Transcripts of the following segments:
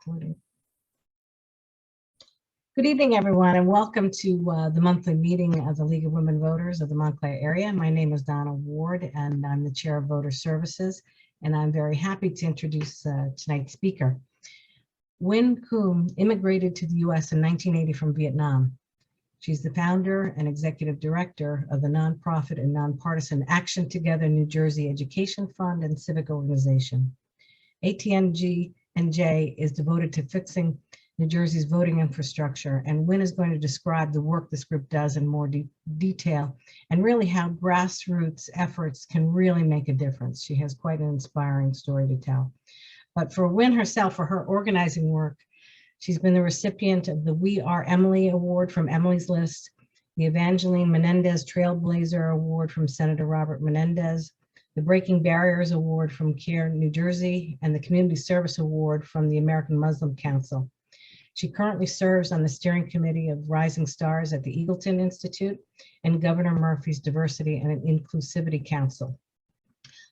Recording. Good evening, everyone, and welcome to the monthly meeting of the League of Women Voters of the Montclair area. My name is Donna Ward, and I'm the Chair of Voter Services, and I'm very happy to introduce tonight's speaker. Winn Khuong immigrated to the U.S. in 1980 from Vietnam. She's the founder and executive director of the nonprofit and nonpartisan Action Together New Jersey Education Fund and Civic Organization. ATNJ is devoted to fixing New Jersey's voting infrastructure, and Winn is going to describe the work this group does in more detail and really how grassroots efforts can really make a difference. She has quite an inspiring story to tell. But for Winn herself, for her organizing work, she's been the recipient of the We Are Emily Award from Emily's List, the Evangeline Menendez Trailblazer Award from Senator Robert Menendez, the Breaking Barriers Award from CARE New Jersey, and the Community Service Award from the American Muslim Council. She currently serves on the steering committee of Rising Stars at the Eagleton Institute and Governor Murphy's Diversity and Inclusivity Council.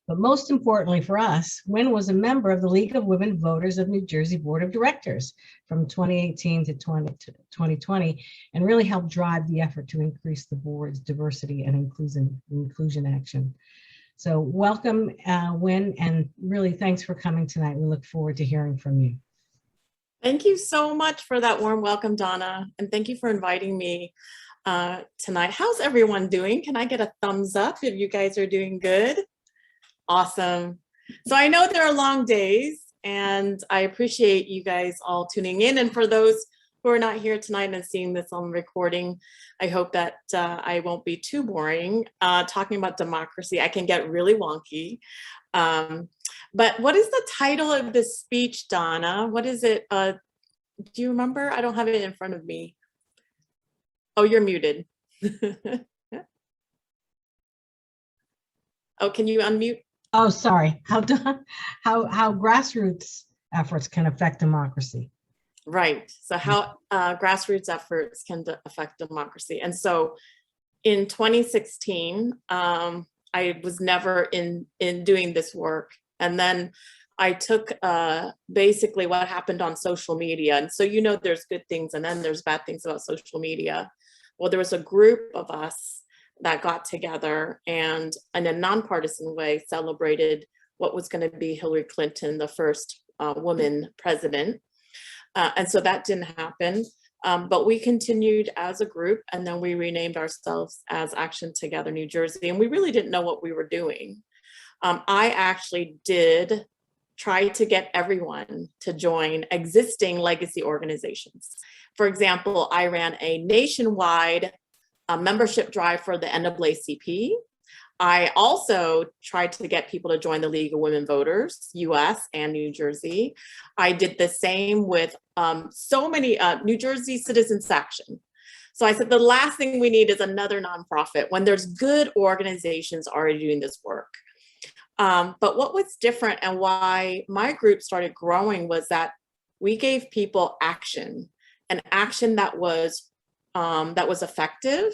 But most importantly for us, Winn was a member of the League of Women Voters of New Jersey Board of Directors from 2018 to 2020 and really helped drive the effort to increase the board's diversity and inclusion action. So welcome, Winn, and really thanks for coming tonight. We look forward to hearing from you. Thank you so much for that warm welcome, Donna, and thank you for inviting me tonight. How's everyone doing? Can I get a thumbs up if you guys are doing good? Awesome. So I know there are long days, and I appreciate you guys all tuning in. And for those who are not here tonight and seeing this on recording, I hope that I won't be too boring talking about democracy. I can get really wonky. But what is the title of this speech, Donna? What is it? Do you remember? I don't have it in front of me. Oh, you're muted. Oh, can you unmute? Oh, sorry. How grassroots efforts can affect democracy. Right. So how grassroots efforts can affect democracy. And so in 2016, I was never in doing this work. And then I took basically what happened on social media. And so, you know, there's good things and then there's bad things about social media. Well, there was a group of us that got together and in a nonpartisan way celebrated what was going to be Hillary Clinton, the first woman president. And so that didn't happen. But we continued as a group, and then we renamed ourselves as Action Together New Jersey, and we really didn't know what we were doing. I actually did try to get everyone to join existing legacy organizations. For example, I ran a nationwide membership drive for the NAACP. I also tried to get people to join the League of Women Voters, US and New Jersey. I did the same with so many New Jersey Citizens Action. So I said, the last thing we need is another nonprofit when there's good organizations already doing this work. But what was different and why my group started growing was that we gave people action, an action that was effective,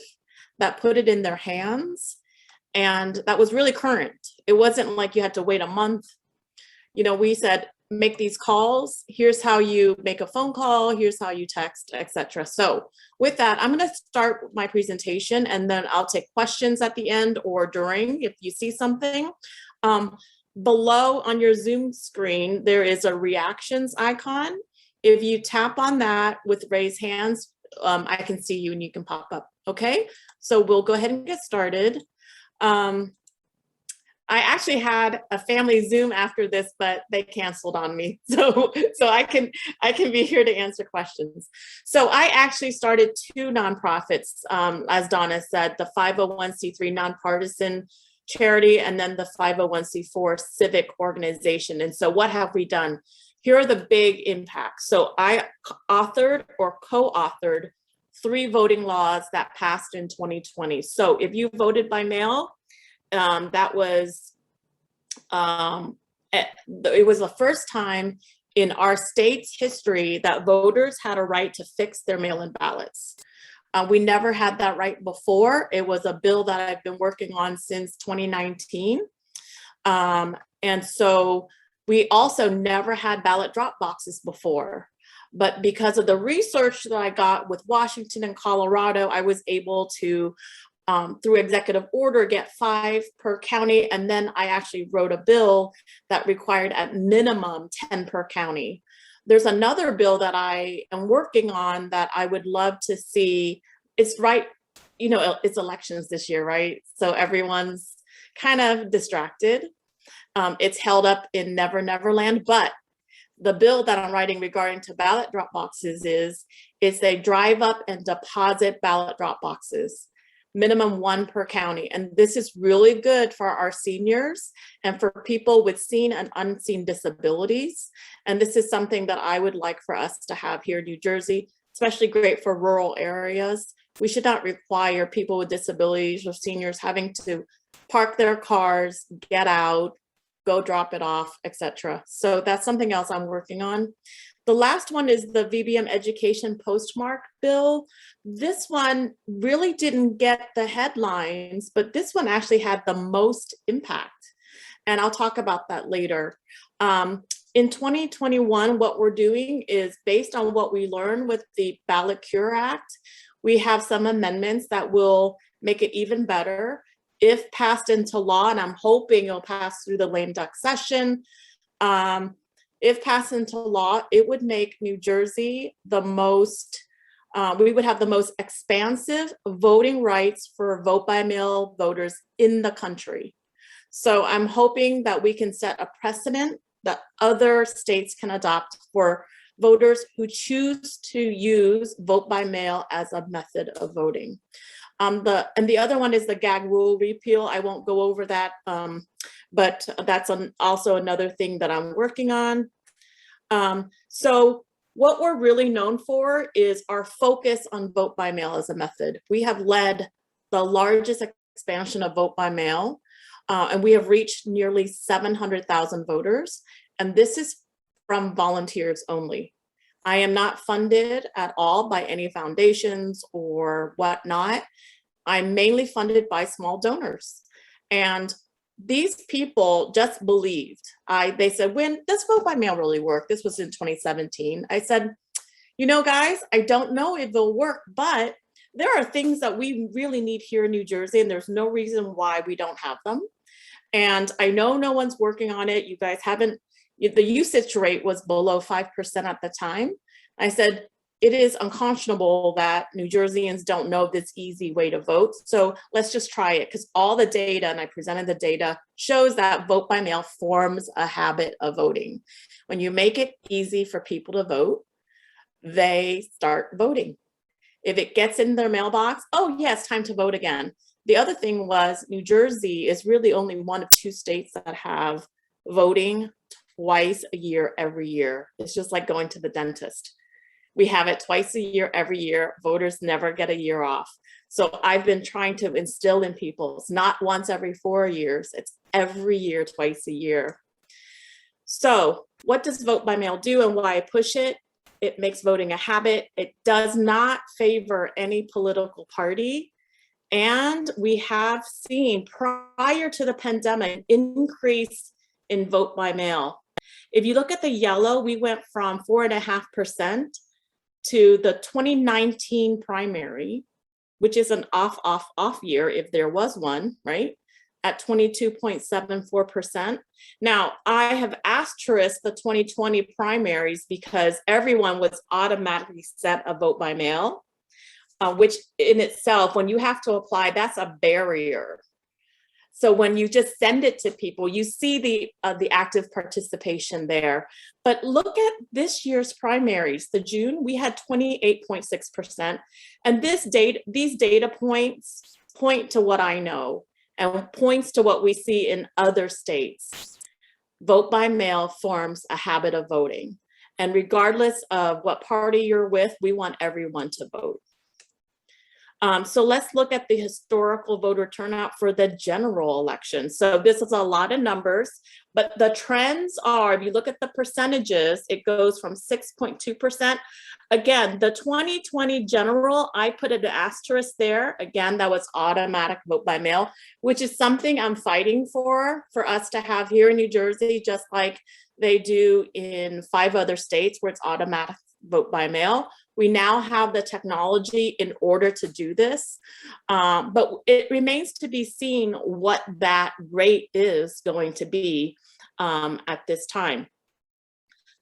that put it in their hands, and that was really current. It wasn't like you had to wait a month. You know, we said, make these calls. Here's how you make a phone call. Here's how you text, etc. So with that, I'm going to start my presentation and then I'll take questions at the end or during if you see something. Below on your Zoom screen, there is a reactions icon. If you tap on that with raise hands, I can see you and you can pop up. Okay, so we'll go ahead and get started. I actually had a family Zoom after this, but they canceled on me. So I can be here to answer questions. So I actually started two nonprofits, as Donna said, the 501c3 nonpartisan charity, and then the 501c4 civic organization. And so what have we done? Here are the big impacts. So I authored or co-authored 3 voting laws that passed in 2020. So if you voted by mail, that was, it was the first time in our state's history that voters had a right to fix their mail-in ballots. We never had that right before. It was a bill that I've been working on since 2019. And so We also never had ballot drop boxes before. But because of the research that I got with Washington and Colorado, I was able to, through executive order, get 5 per county. And then I actually wrote a bill that required at minimum 10 per county. There's another bill that I am working on that I would love to see. It's right, you know, it's elections this year, right? So everyone's kind of distracted. It's held up in Never Never Land, but the bill that I'm writing regarding to ballot drop boxes is they drive up and deposit ballot drop boxes, minimum 1 per county. And this is really good for our seniors and for people with seen and unseen disabilities. And this is something that I would like for us to have here in New Jersey, especially great for rural areas. We should not require people with disabilities or seniors having to park their cars, get out, go drop it off, etc. So that's something else I'm working on. The last one is the VBM education postmark bill. This one really didn't get the headlines, but this one actually had the most impact. And I'll talk about that later. In 2021, what we're doing is based on what we learned with the Ballot Cure Act, we have some amendments that will make it even better. If passed into law, and I'm hoping it'll pass through the lame duck session, if passed into law, it would make New Jersey the most, we would have the most expansive voting rights for vote by mail voters in the country. So I'm hoping that we can set a precedent that other states can adopt for voters who choose to use vote by mail as a method of voting. And the other one is the gag rule repeal. I won't go over that, but that's also another thing that I'm working on. So what we're really known for is our focus on vote by mail as a method. We have led the largest expansion of vote by mail, and we have reached nearly 700,000 voters. And this is from volunteers only. I am not funded at all by any foundations or whatnot. I'm mainly funded by small donors. And these people just believed. They said, "When does vote by mail really work?" This was in 2017. I said, "You know, guys, I don't know if it'll work, but there are things that we really need here in New Jersey, and there's no reason why we don't have them. And I know no one's working on it. You guys haven't, the usage rate was below 5% at the time." I said, "It is unconscionable that New Jerseyans don't know this easy way to vote. So let's just try it," because all the data, and I presented the data, shows that vote by mail forms a habit of voting. When you make it easy for people to vote, they start voting. If it gets in their mailbox, oh yeah, it's time to vote again. The other thing was New Jersey is really only one of 2 states that have voting twice a year, every year. It's just like going to the dentist. We have it twice a year, every year. Voters never get a year off. So I've been trying to instill in people, it's not once every 4 years, it's every year, twice a year. So what does vote by mail do and why I push it? It makes voting a habit. It does not favor any political party. And we have seen prior to the pandemic, an increase in vote by mail. If you look at the yellow, we went from 4.5% to the 2019 primary, which is an off year if there was one, right? At 22.74%. Now, I have asterisked the 2020 primaries because everyone was automatically set a vote by mail, which in itself, when you have to apply, that's a barrier. So when you just send it to people, you see the active participation there. But look at this year's primaries. The June, we had 28.6%. And these data points point to what I know and points to what we see in other states. Vote by mail forms a habit of voting. And regardless of what party you're with, we want everyone to vote. So let's look at the historical voter turnout for the general election. So this is a lot of numbers, but the trends are, if you look at the percentages, it goes from 6.2%. Again, the 2020 general, I put an asterisk there. Again, that was automatic vote by mail, which is something I'm fighting for us to have here in New Jersey, just like they do in 5 other states where it's automatic vote by mail. We now have the technology in order to do this, but it remains to be seen what that rate is going to be at this time.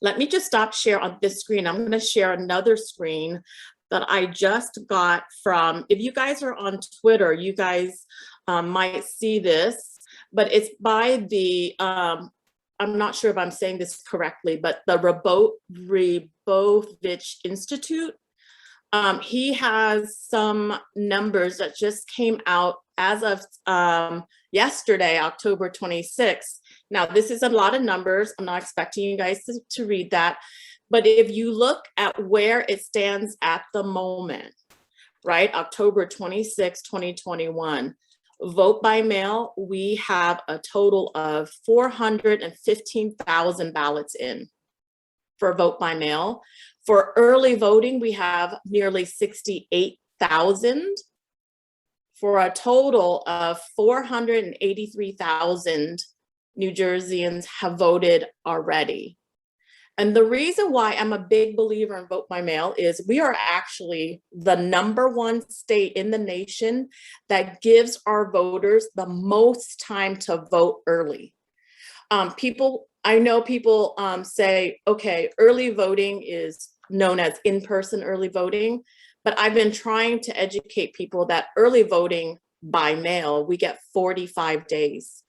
Let me just stop share on this screen. I'm going to share another screen that I just got from, if you guys are on Twitter, you guys might see this, but it's by the, I'm not sure if I'm saying this correctly, but the Rabovich Institute. He has some numbers that just came out as of yesterday, October 26th. Now, this is a lot of numbers. I'm not expecting you guys to read that. But if you look at where it stands at the moment, right, October 26, 2021, vote by mail, we have a total of 415,000 ballots in for vote by mail. For early voting, we have nearly 68,000 for a total of 483,000 New Jerseyans have voted already. And the reason why I'm a big believer in vote by mail is we are actually the #1 state in the nation that gives our voters the most time to vote early. I know people say, okay, early voting is known as in-person early voting, but I've been trying to educate people that early voting by mail, we get 45 days.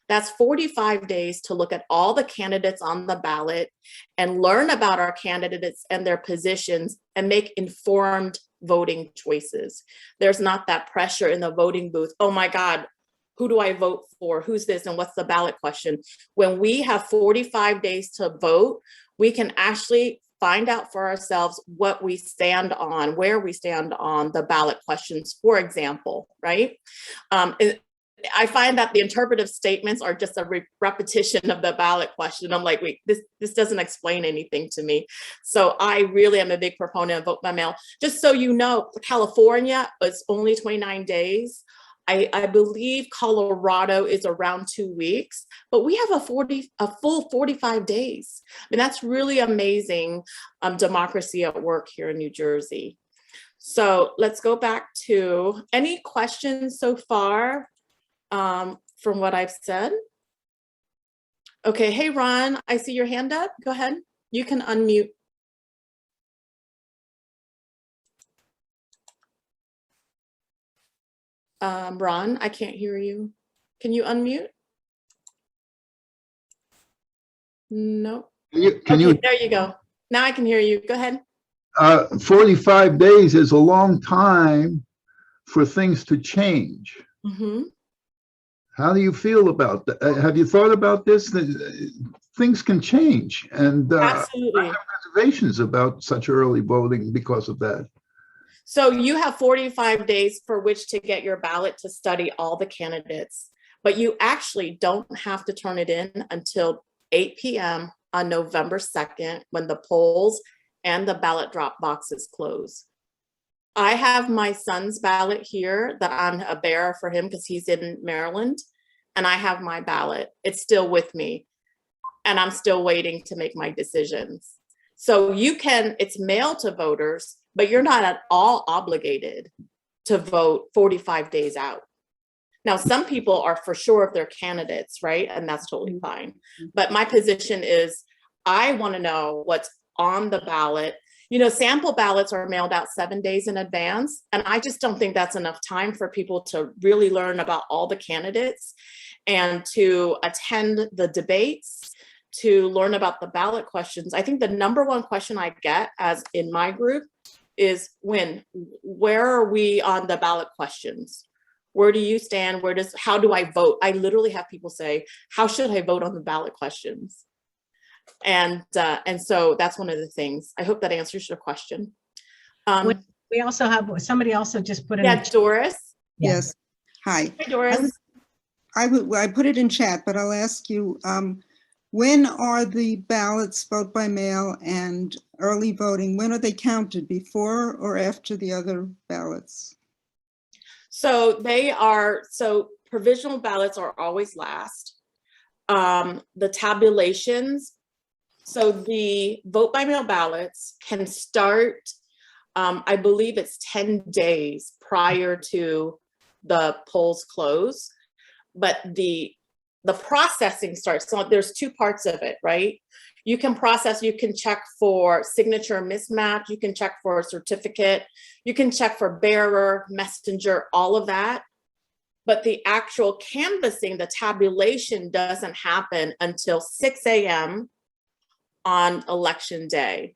That's 45 days to look at all the candidates on the ballot and learn about our candidates and their positions and make informed voting choices. There's not that pressure in the voting booth. Oh my God, who do I vote for? Who's this and what's the ballot question? When we have 45 days to vote, we can actually find out for ourselves what we stand on, where we stand on the ballot questions, for example, right? I find that the interpretive statements are just a repetition of the ballot question. I'm like, wait, this doesn't explain anything to me. So I really am a big proponent of vote by mail. Just so you know, California is only 29 days. I believe Colorado is around 2 weeks, but we have a full 45 days. I mean, that's really amazing democracy at work here in New Jersey. So let's go back to any questions so far from what I've said. Okay, hey Ron, I see your hand up. Go ahead, you can unmute. Ron, I can't hear you. Can you unmute? No. Can you? There you go. Now I can hear you. Go ahead. 45 days is a long time for things to change. Mm-hmm. How do you feel about that? Have you thought about this? Things can change, and Absolutely. I have reservations about such early voting because of that. So you have 45 days for which to get your ballot to study all the candidates, but you actually don't have to turn it in until 8 p.m. on November 2nd when the polls and the ballot drop boxes close. I have my son's ballot here that I'm a bearer for him because he's in Maryland, and I have my ballot. It's still with me, and I'm still waiting to make my decisions. So you can, it's mailed to voters, but you're not at all obligated to vote 45 days out. Now, some people are for sure of their candidates, right? And that's totally fine. But my position is I want to know what's on the ballot. You know, sample ballots are mailed out 7 days in advance. And I just don't think that's enough time for people to really learn about all the candidates and to attend the debates, to learn about the ballot questions. I think the #1 question I get as in my group is where are we on the ballot questions? Where do you stand? How do I vote? I literally have people say, how should I vote on the ballot questions? And so that's one of the things. I hope that answers your question. We also have, somebody also just put in. Yeah, Doris. Yes. Hi. Hi, Doris. I put it in chat, but I'll ask you, when are the ballots, vote by mail and early voting, when are they counted, before or after the other ballots? So provisional ballots are always last. The tabulations, so the vote by mail ballots can start, I believe it's 10 days prior to the polls close, but the processing starts. So there's two parts of it, right? You can process, you can check for signature mismatch, you can check for a certificate, you can check for bearer, messenger, all of that. But the actual canvassing, the tabulation doesn't happen until 6 a.m. on election day.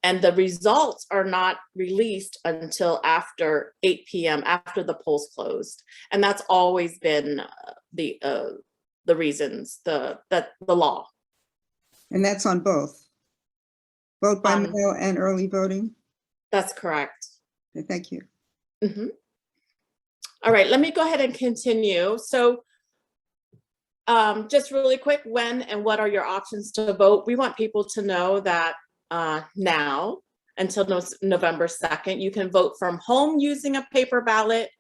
And the results are not released until after 8 p.m., after the polls closed. And that's always been the reasons, the law. And that's on both, vote by mail and early voting? That's correct. Okay, thank you. Mm-hmm. All right, let me go ahead and continue. So just really quick, when and what are your options to vote? We want people to know that now, until November 2nd, you can vote from home using a paper ballot.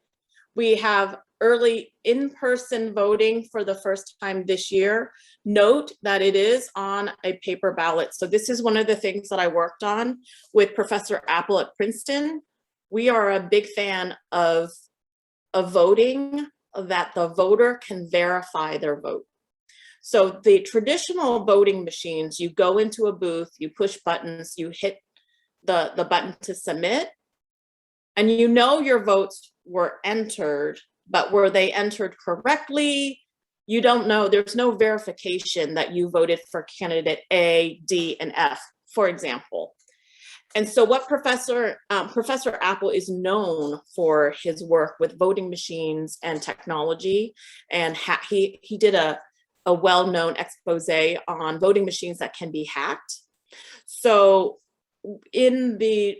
We have early in-person voting for the first time this year. Note that it is on a paper ballot. So this is one of the things that I worked on with Professor Apple at Princeton. We are a big fan of voting that the voter can verify their vote. So the traditional voting machines, you go into a booth, you push buttons, you hit the button to submit, and you know your votes were entered, but were they entered correctly? You don't know. There's no verification that you voted for candidate A, D, and F, for example. And so what Professor Apple is known for his work with voting machines and technology, and he did a well-known expose on voting machines that can be hacked. So in the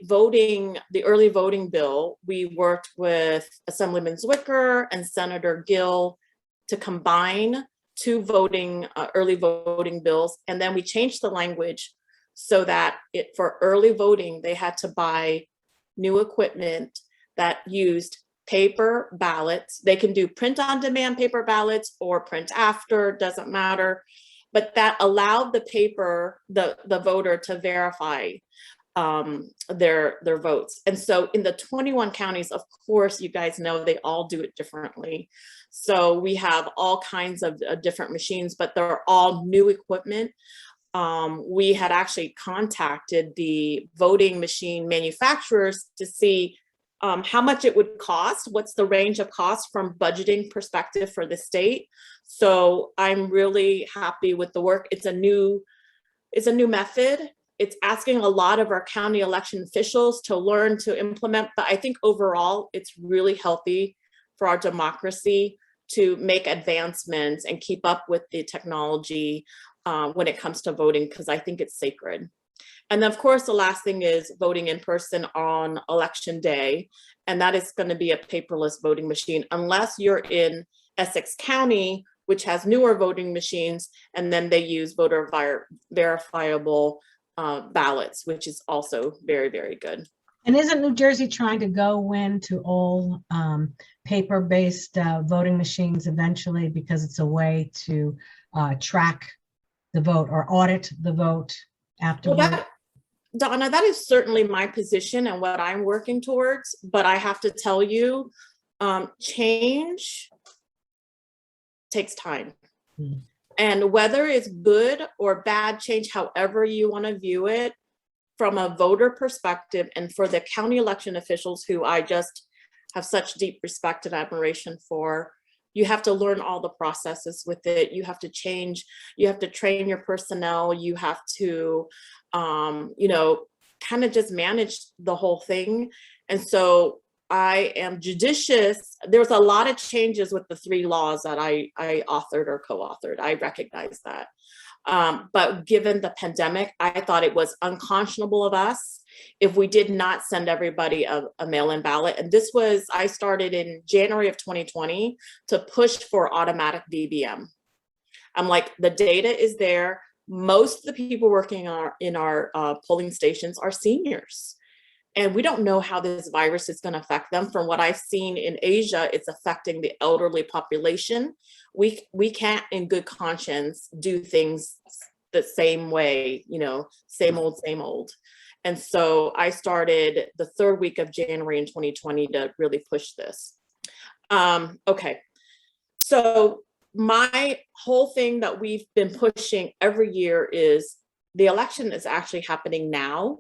early voting bill, we worked with Assemblyman Zwicker and Senator Gill to combine two early voting bills, and then we changed the language so that for early voting, they had to buy new equipment that used paper ballots. They can do print on demand paper ballots or print after, doesn't matter. But that allowed the voter to verify their votes. And so in the 21 counties, of course, you guys know they all do it differently. So we have all kinds of different machines, but they're all new equipment. We had actually contacted the voting machine manufacturers to see how much it would cost, what's the range of cost from budgeting perspective for the state. So I'm really happy with the work. It's a new method. It's asking a lot of our county election officials to learn to implement, but I think overall it's really healthy for our democracy to make advancements and keep up with the technology when it comes to voting, because I think it's sacred. And then of course, the last thing is voting in person on election day. And that is going to be a paperless voting machine, unless you're in Essex County, which has newer voting machines, and then they use voter verifiable ballots, which is also very, very good. And isn't New Jersey trying to go into all paper-based voting machines eventually, because it's a way to track the vote or audit the vote afterwards? Well, Donna, that is certainly my position and what I'm working towards, but I have to tell you, change takes time. And whether it's good or bad change, however you want to view it, from a voter perspective, and for the county election officials who I just have such deep respect and admiration for, you have to learn all the processes with it. You have to change, you have to train your personnel, you have to, kind of just manage the whole thing. And so I am judicious. There's a lot of changes with the 3 laws that I authored or co-authored. I recognize that. But given the pandemic, I thought it was unconscionable of us if we did not send everybody a mail-in ballot. And this was, I started in January of 2020 to push for automatic VBM. I'm like, the data is there. Most of the people working in our polling stations are seniors. And we don't know how this virus is going to affect them. From what I've seen in Asia, it's affecting the elderly population. We can't in good conscience do things the same way, you know, same old, same old. And so I started the third week of January in 2020 to really push this. Okay, so my whole thing that we've been pushing every year is the election is actually happening now.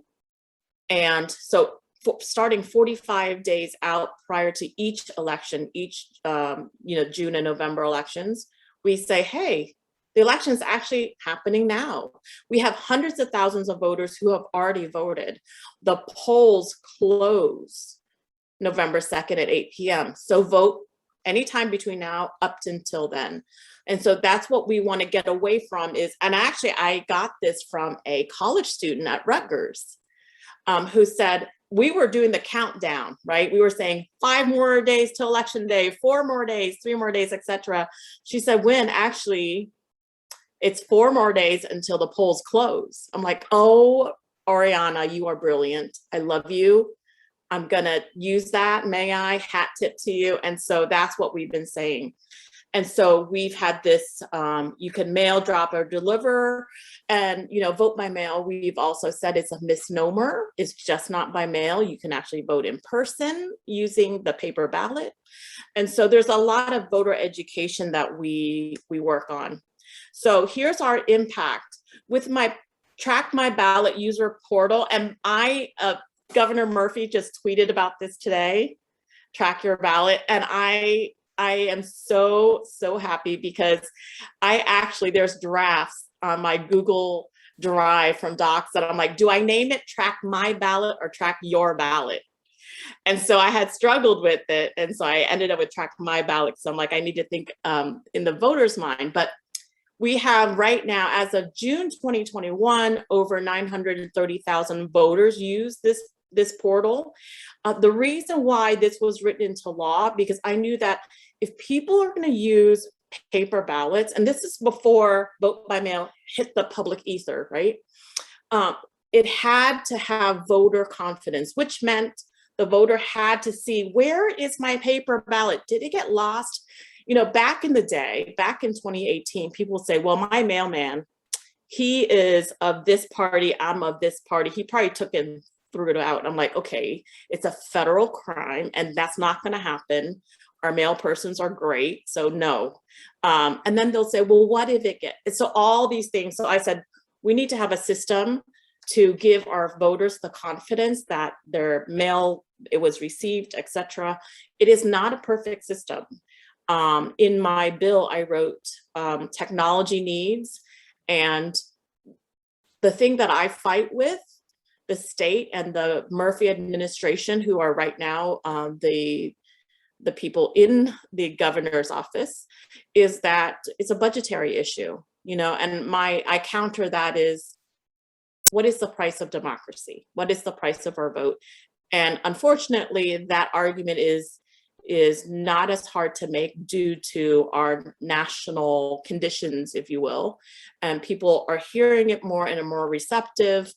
And so starting 45 days out prior to each election, each June and November elections, we say, hey, the election is actually happening now. We have hundreds of thousands of voters who have already voted. The polls close November 2nd at 8 p.m. So vote anytime between now up until then. And so that's what we want to get away from is, and actually I got this from a college student at Rutgers who said, we were doing the countdown, right? We were saying 5 more days to election day, 4 more days, 3 more days, etc. She said, Winn, actually, it's 4 more days until the polls close. I'm like, oh, Oriana, you are brilliant. I love you. I'm gonna use that. May I? Hat tip to you. And so that's what we've been saying. And so we've had this, you can mail, drop, or deliver, and vote by mail. We've also said it's a misnomer. It's just not by mail. You can actually vote in person using the paper ballot. And so there's a lot of voter education that we work on. So here's our impact with my Track My Ballot user portal. And Governor Murphy just tweeted about this today, track your ballot. And I am so happy because there's drafts on my Google Drive from Docs that I'm like, do I name it Track My Ballot or Track Your Ballot? And so I had struggled with it. And so I ended up with Track My Ballot. So I'm like, I need to think in the voter's mind. But we have right now, as of June 2021, over 930,000 voters use this portal. The reason why this was written into law, because I knew that if people are going to use paper ballots, and this is before vote by mail hit the public ether, right? It had to have voter confidence, which meant the voter had to see, where is my paper ballot? Did it get lost? Back in the day, back in 2018, people say, well, my mailman, he is of this party, I'm of this party. He probably took and threw it out. I'm like, okay, it's a federal crime and that's not going to happen. Our mail persons are great, so no. And then they'll say, well, what if it gets, so all these things. So I said, we need to have a system to give our voters the confidence that their mail, it was received, etc. It is not a perfect system. In my bill, I wrote technology needs, and the thing that I fight with the state and the Murphy administration, who are right now the people in the governor's office, is that it's a budgetary issue, and I counter that is, what is the price of democracy? What is the price of our vote? And unfortunately, that argument is not as hard to make due to our national conditions, if you will. And people are hearing it more and are more receptive.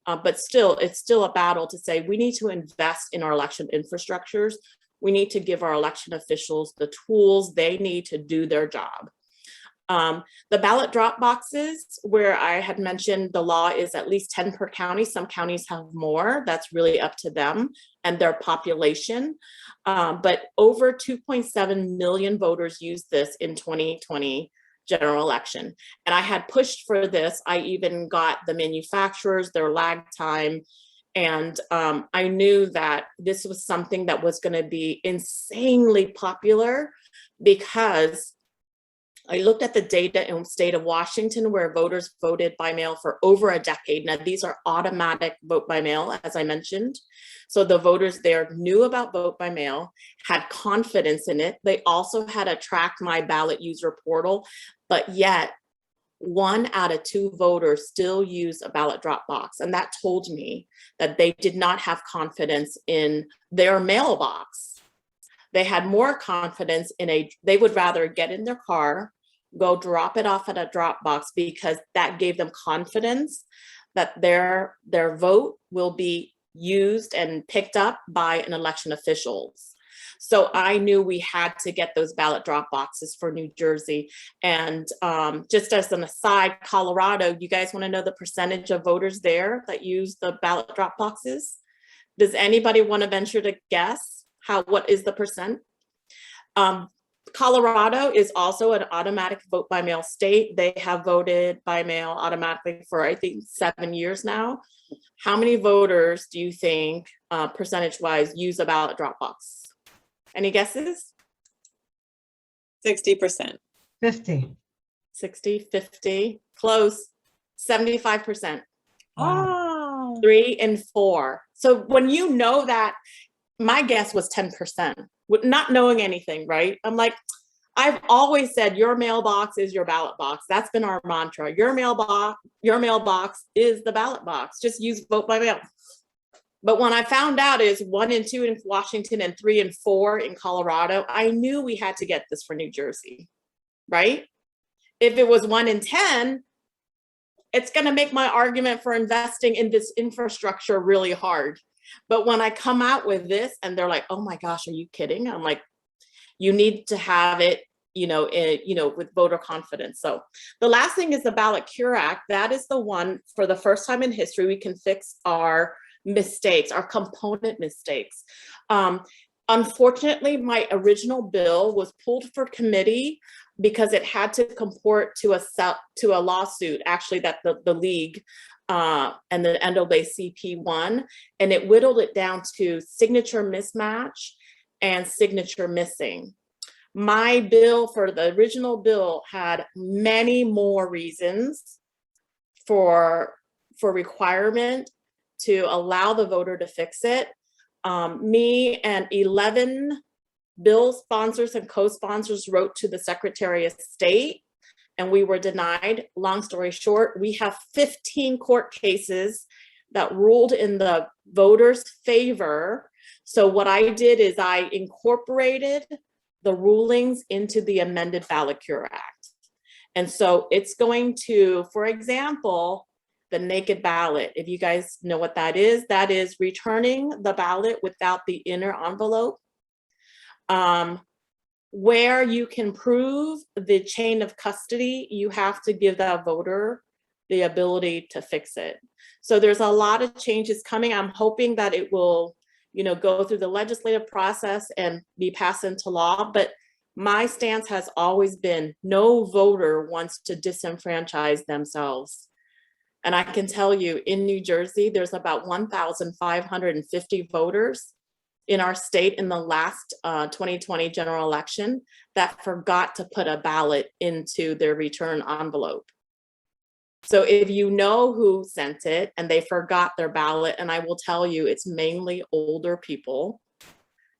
But still, it's still a battle to say we need to invest in our election infrastructures. We need to give our election officials the tools they need to do their job. The ballot drop boxes, where I had mentioned the law is at least 10 per county. Some counties have more. That's really up to them and their population. But over 2.7 million voters used this in 2020 general election. And I had pushed for this. I even got the manufacturers, their lag time. And I knew that this was something that was going to be insanely popular, because I looked at the data in the state of Washington, where voters voted by mail for over a decade. Now, these are automatic vote by mail, as I mentioned. So the voters there knew about vote by mail, had confidence in it. They also had a Track My Ballot user portal, but yet 1 out of 2 voters still use a ballot drop box. And that told me that they did not have confidence in their mailbox. They had more confidence in they would rather get in their car, go drop it off at a drop box, because that gave them confidence that their vote will be used and picked up by an election officials. So I knew we had to get those ballot drop boxes for New Jersey. And just as an aside, Colorado, you guys want to know the percentage of voters there that use the ballot drop boxes? Does anybody want to venture to guess what is the percent? Colorado is also an automatic vote by mail state. They have voted by mail automatically for, I think, 7 years now. How many voters do you think, percentage-wise, use a ballot drop box? Any guesses? 60%. 50. 60, 50, close, 75%. Oh. 3 and 4. So when you know that, my guess was 10%, with not knowing anything, right? I'm like, I've always said your mailbox is your ballot box. That's been our mantra. Your mailbox is the ballot box. Just use vote by mail. But when I found out is 1 and 2 in Washington and 3 and 4 in Colorado, I knew we had to get this for New Jersey, right? If it was 1 in 10, it's going to make my argument for investing in this infrastructure really hard. But when I come out with this and they're like, oh my gosh, are you kidding? I'm like, you need to have it, with voter confidence. So the last thing is the Ballot Cure Act. That is the one, for the first time in history, we can fix our mistakes, our component mistakes. Unfortunately, my original bill was pulled for committee because it had to comport to a lawsuit, actually, that the league and the NAACP won, and it whittled it down to signature mismatch and signature missing. My bill, for the original bill, had many more reasons for requirement to allow the voter to fix it. Me and 11 bill sponsors and co-sponsors wrote to the Secretary of State, and we were denied. Long story short, we have 15 court cases that ruled in the voters' favor. So what I did is I incorporated the rulings into the amended Ballot Cure Act. And so it's going to, for example, the naked ballot. If you guys know what that is returning the ballot without the inner envelope. Where you can prove the chain of custody, you have to give that voter the ability to fix it. So there's a lot of changes coming. I'm hoping that it will, go through the legislative process and be passed into law. But my stance has always been no voter wants to disenfranchise themselves. And I can tell you, in New Jersey, there's about 1,550 voters in our state in the last 2020 general election that forgot to put a ballot into their return envelope. So if you know who sent it and they forgot their ballot, and I will tell you it's mainly older people,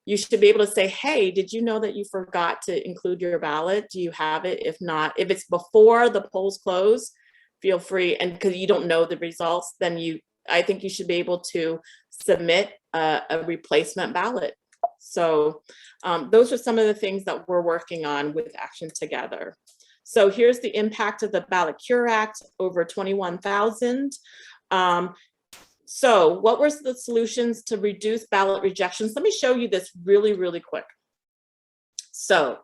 you should be able to say, hey, did you know that you forgot to include your ballot? Do you have it? If not, if it's before the polls close, feel free. And because you don't know the results, then I think you should be able to submit a replacement ballot. So those are some of the things that we're working on with Action Together. So here's the impact of the Ballot Cure Act, over 21,000. So what were the solutions to reduce ballot rejections? Let me show you this really, really quick. So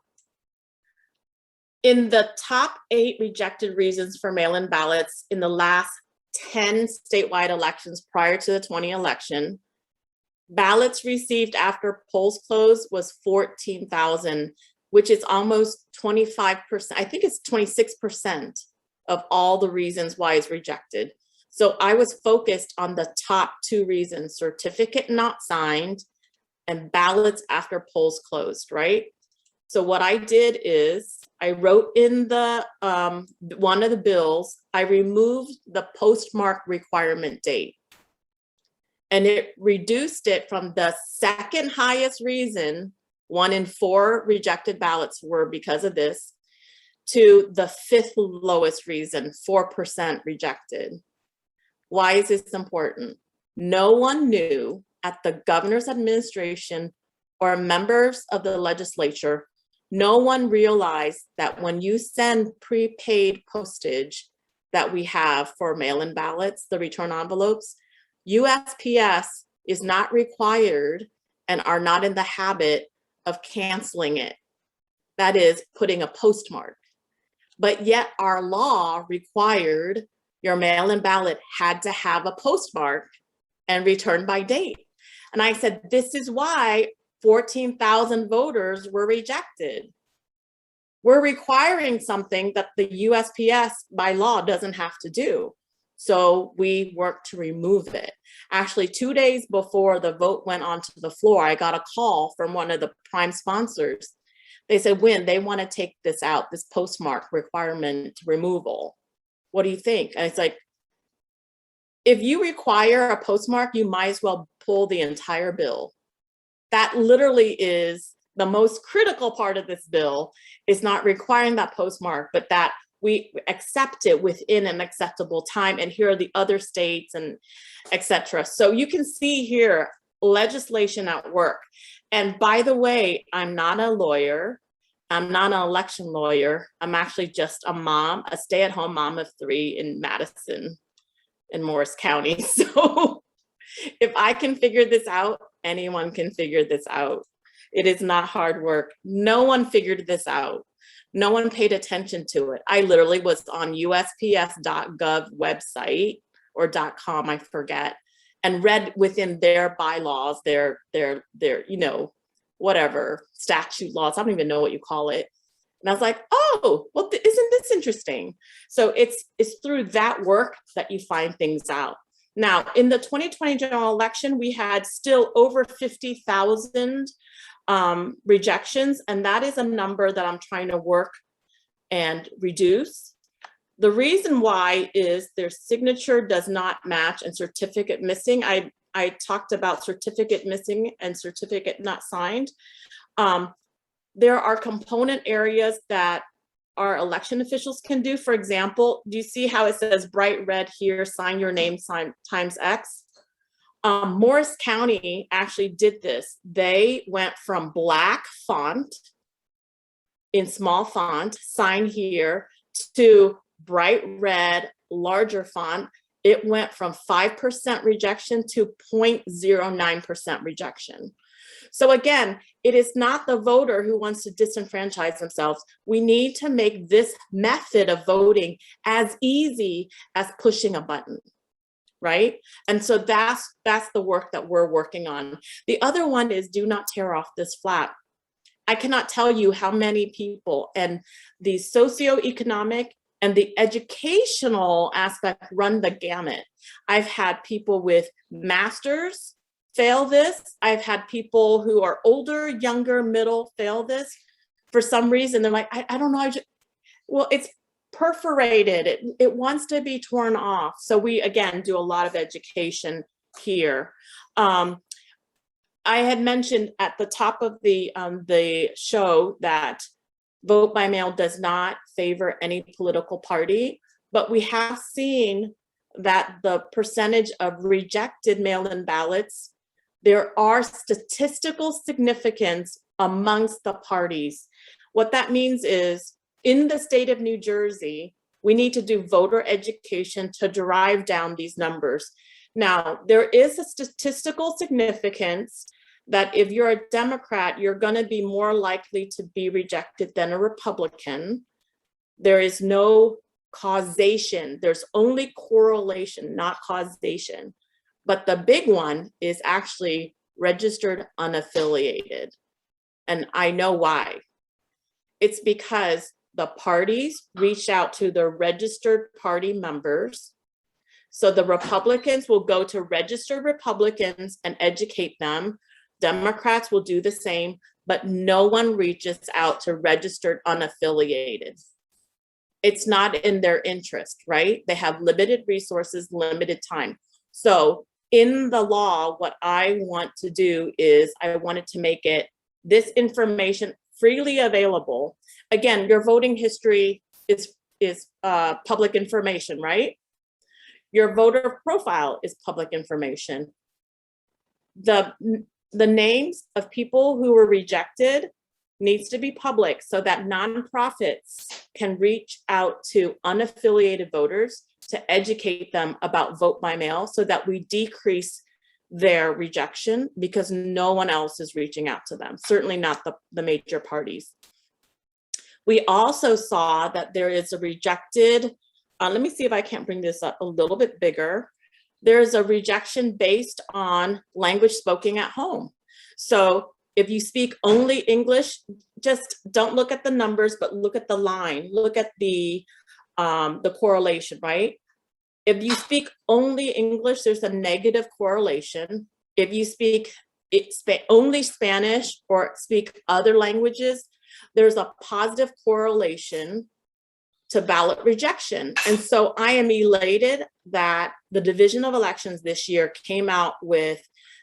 in the top 8 rejected reasons for mail-in ballots in the last 10 statewide elections prior to the 2020 election, ballots received after polls closed was 14,000, which is almost 25%. I think it's 26% of all the reasons why it's rejected. So I was focused on the top 2 reasons: certificate not signed and ballots after polls closed, right? So what I did is I wrote in the one of the bills, I removed the postmark requirement date, and it reduced it from the second highest reason, 1 in 4 rejected ballots were because of this, to the 5th lowest reason, 4% rejected. Why is this important? No one knew at the governor's administration or members of the legislature, no one realized that when you send prepaid postage that we have for mail-in ballots, the return envelopes, USPS is not required and are not in the habit of canceling it. That is, putting a postmark. But yet our law required your mail-in ballot had to have a postmark and return by date. And I said, this is why 14,000 voters were rejected. We're requiring something that the USPS by law doesn't have to do. So we worked to remove it. Actually, 2 days before the vote went onto the floor, I got a call from one of the prime sponsors. They said, Winn, they want to take this out, this postmark requirement removal. What do you think? And it's like, if you require a postmark, you might as well pull the entire bill. That literally is the most critical part of this bill, is not requiring that postmark, but that we accept it within an acceptable time. And here are the other states and et cetera. So you can see here legislation at work. And by the way, I'm not a lawyer. I'm not an election lawyer. I'm actually just a mom, a stay-at-home mom of 3 in Madison in Morris County. So if I can figure this out, anyone can figure this out. It is not hard work. No one figured this out. No one paid attention to it. I literally was on USPS.gov website or .com, I forget, and read within their bylaws, their you know, whatever statute laws. I don't even know what you call it. And I was like, oh, well, isn't this interesting? So it's through that work that you find things out. Now, in the 2020 general election, we had still over 50,000 rejections, and that is a number that I'm trying to work and reduce. The reason why is their signature does not match and certificate missing. I talked about certificate missing and certificate not signed. There are component areas that our election officials can do. For example, do you see how it says bright red here, sign your name times X? Morris County actually did this. They went from black font in small font, sign here, to bright red, larger font. It went from 5% rejection to 0.09% rejection. So again, it is not the voter who wants to disenfranchise themselves. We need to make this method of voting as easy as pushing a button, right? And so that's the work that we're working on. The other one is do not tear off this flap. I cannot tell you how many people, and the socioeconomic and the educational aspect run the gamut. I've had people with masters fail this. I've had people who are older, younger, middle fail this. For some reason, they're like, I don't know. Well, it's perforated. It wants to be torn off. So we, again, do a lot of education here. I had mentioned at the top of the show that vote by mail does not favor any political party, but we have seen that the percentage of rejected mail-in ballots, there are statistical significance amongst the parties. What that means is in the state of New Jersey, we need to do voter education to derive down these numbers. Now, there is a statistical significance that if you're a Democrat, you're going to be more likely to be rejected than a Republican. There is no causation. There's only correlation, not causation. But the big one is actually registered unaffiliated. And I know why. It's because the parties reach out to their registered party members. So the Republicans will go to registered Republicans and educate them. Democrats will do the same, but no one reaches out to registered unaffiliated. It's not in their interest, right? They have limited resources, limited time. So in the law, what I want to do is I wanted to make it this information freely available. Again, your voting history is public information, right? Your voter profile is public information. The names of people who were rejected needs to be public so that nonprofits can reach out to unaffiliated voters to educate them about vote by mail so that we decrease their rejection, because no one else is reaching out to them, certainly not the major parties. We also saw that there is a rejected, let me see if I can't bring this up a little bit bigger. There's a rejection based on language spoken at home. So if you speak only English, just don't look at the numbers, but look at the line, look at the correlation, right? If you speak only English, there's a negative correlation. If you speak only Spanish or speak other languages, there's a positive correlation to ballot rejection. And so I am elated that the Division of Elections this year came out with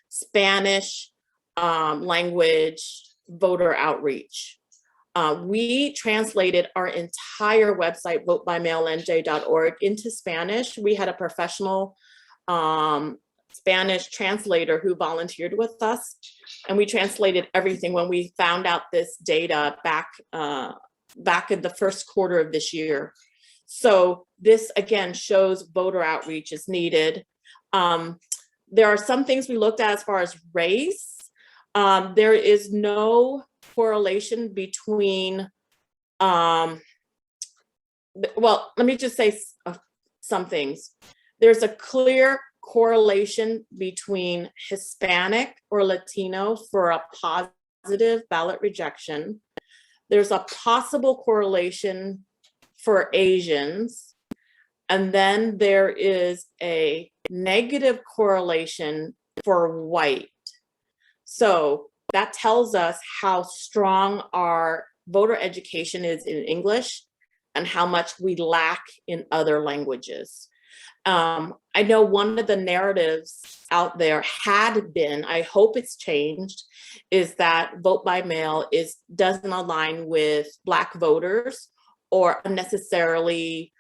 Spanish language voter outreach. We translated our entire website, votebymailnj.org, into Spanish. We had a professional Spanish translator who volunteered with us, and we translated everything when we found out this data back in the first quarter of this year. So this again shows voter outreach is needed. There are some things we looked at as far as race. There is no correlation between, well, let me just say some things. There's a clear correlation between Hispanic or Latino for a positive ballot rejection. There's a possible correlation for Asians. And then there is a negative correlation for white. So that tells us how strong our voter education is in English and how much we lack in other languages. I know one of the narratives out there had been, I hope it's changed, is that vote by mail doesn't align with Black voters or unnecessarily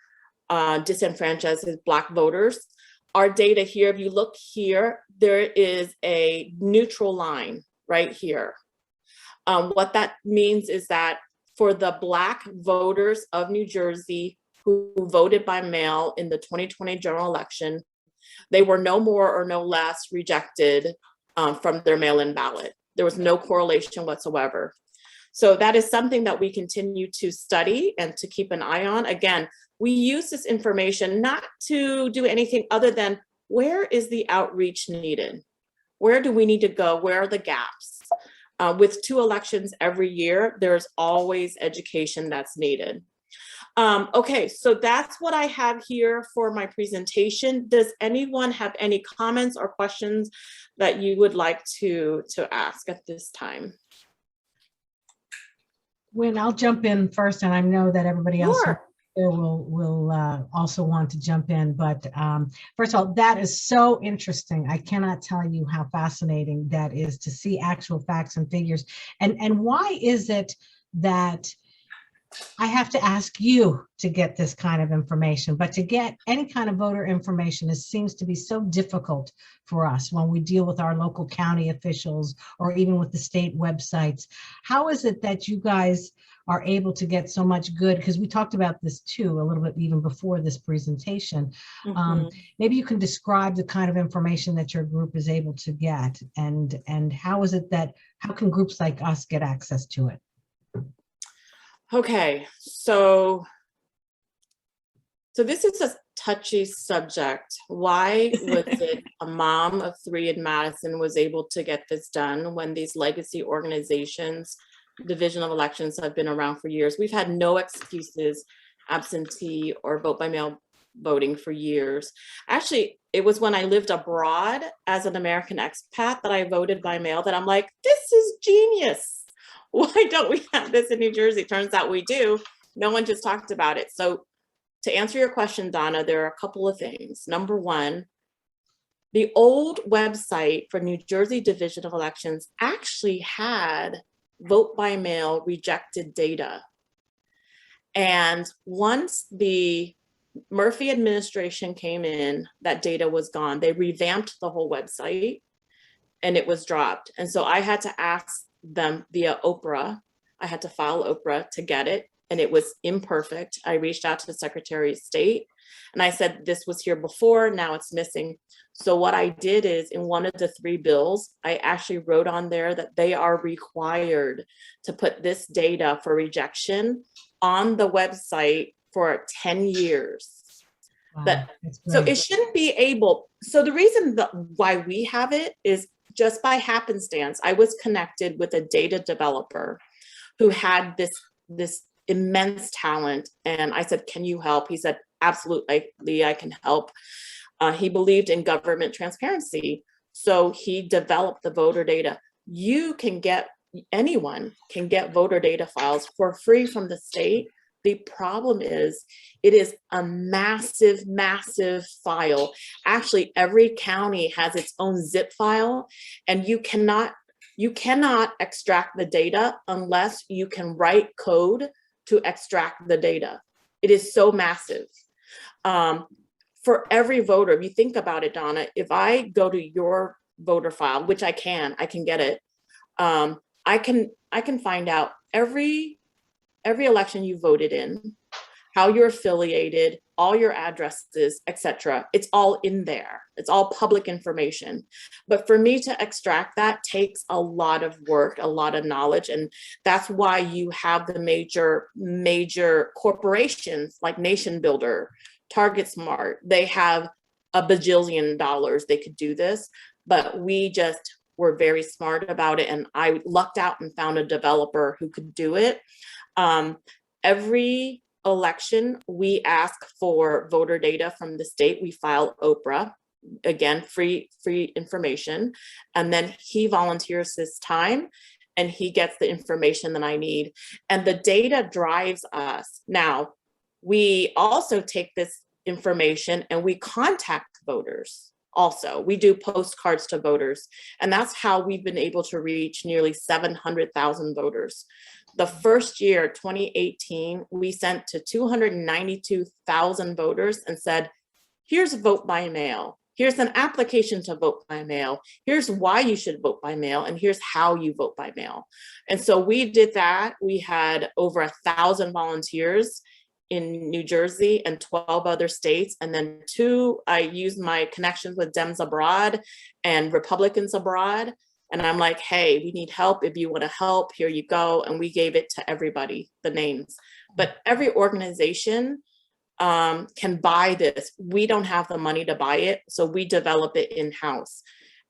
disenfranchises Black voters. Our data here, if you look here, there is a neutral line right here. What that means is that for the Black voters of New Jersey who voted by mail in the 2020 general election, they were no more or no less rejected from their mail-in ballot. There was no correlation whatsoever. So that is something that we continue to study and to keep an eye on. Again, we use this information not to do anything other than where is the outreach needed? Where do we need to go? Where are the gaps? With 2 elections every year, there's always education that's needed. Okay, so that's what I have here for my presentation. Does anyone have any comments or questions that you would like to ask at this time? Winn, I'll jump in first, and I know that everybody else Sure. here will also want to jump in. But first of all, that is so interesting. I cannot tell you how fascinating that is to see actual facts and figures. And why is it that I have to ask you to get this kind of information, but to get any kind of voter information, it seems to be so difficult for us when we deal with our local county officials or even with the state websites. How is it that you guys are able to get so much good? Because we talked about this too a little bit even before this presentation. Maybe you can describe the kind of information that your group is able to get, and how is it that, how can groups like us get access to it? Okay, so this is a touchy subject. Why was it a mom of 3 in Madison was able to get this done when these legacy organizations, Division of Elections, have been around for years? We've had no excuses, absentee or vote by mail voting for years. Actually, it was when I lived abroad as an American expat that I voted by mail that I'm like, this is genius. Why don't we have this in New Jersey? Turns out we do. No one just talked about it. So to answer your question, Donna, there are a couple of things. Number one, the old website for New Jersey Division of Elections actually had vote by mail rejected data. And once the Murphy administration came in, that data was gone. They revamped the whole website and it was dropped. And so I had to ask them via Oprah. I had to file Oprah to get it, and it was imperfect. I reached out to the Secretary of State and I said, this was here before, now it's missing. So what I did is, in one of the 3 bills, I actually wrote on there that they are required to put this data for rejection on the website for 10 years. Wow, That, that's so great. it shouldn't be able, so the reason that why we have it is just by happenstance. I was connected with a data developer who had this immense talent. And I said, can you help? He said, absolutely, I can help. He believed in government transparency. So he developed the voter data. Anyone can get voter data files for free from the state. The problem is, it is a massive, massive file. Actually, every county has its own zip file, and you cannot extract the data unless you can write code to extract the data. It is so massive. For every voter, if you think about it, Donna, if I go to your voter file, which I can get it, I can find out every election you voted in, how you're affiliated, all your addresses, etc. It's all in there. It's all public information. But for me to extract that takes a lot of work, a lot of knowledge. And that's why you have the major corporations like Nation Builder, Target Smart. They have a bajillion dollars. They could do this, but we just were very smart about it. And I lucked out and found a developer who could do it. Every election, we ask for voter data from the state. We file Oprah, again, free information. And then he volunteers his time and he gets the information that I need. And the data drives us. Now, we also take this information and we contact voters. Also, we do postcards to voters. And that's how we've been able to reach nearly 700,000 voters. The first year, 2018, we sent to 292,000 voters and said, here's a vote by mail. Here's an application to vote by mail. Here's why you should vote by mail. And here's how you vote by mail. And so we did that. We had over 1,000 volunteers in New Jersey and 12 other states. And then I used my connections with Dems abroad and Republicans abroad. And I'm like, hey, we need help. If you want to help, here you go. And we gave it to everybody, the names. But every organization can buy this. We don't have the money to buy it, so we develop it in-house.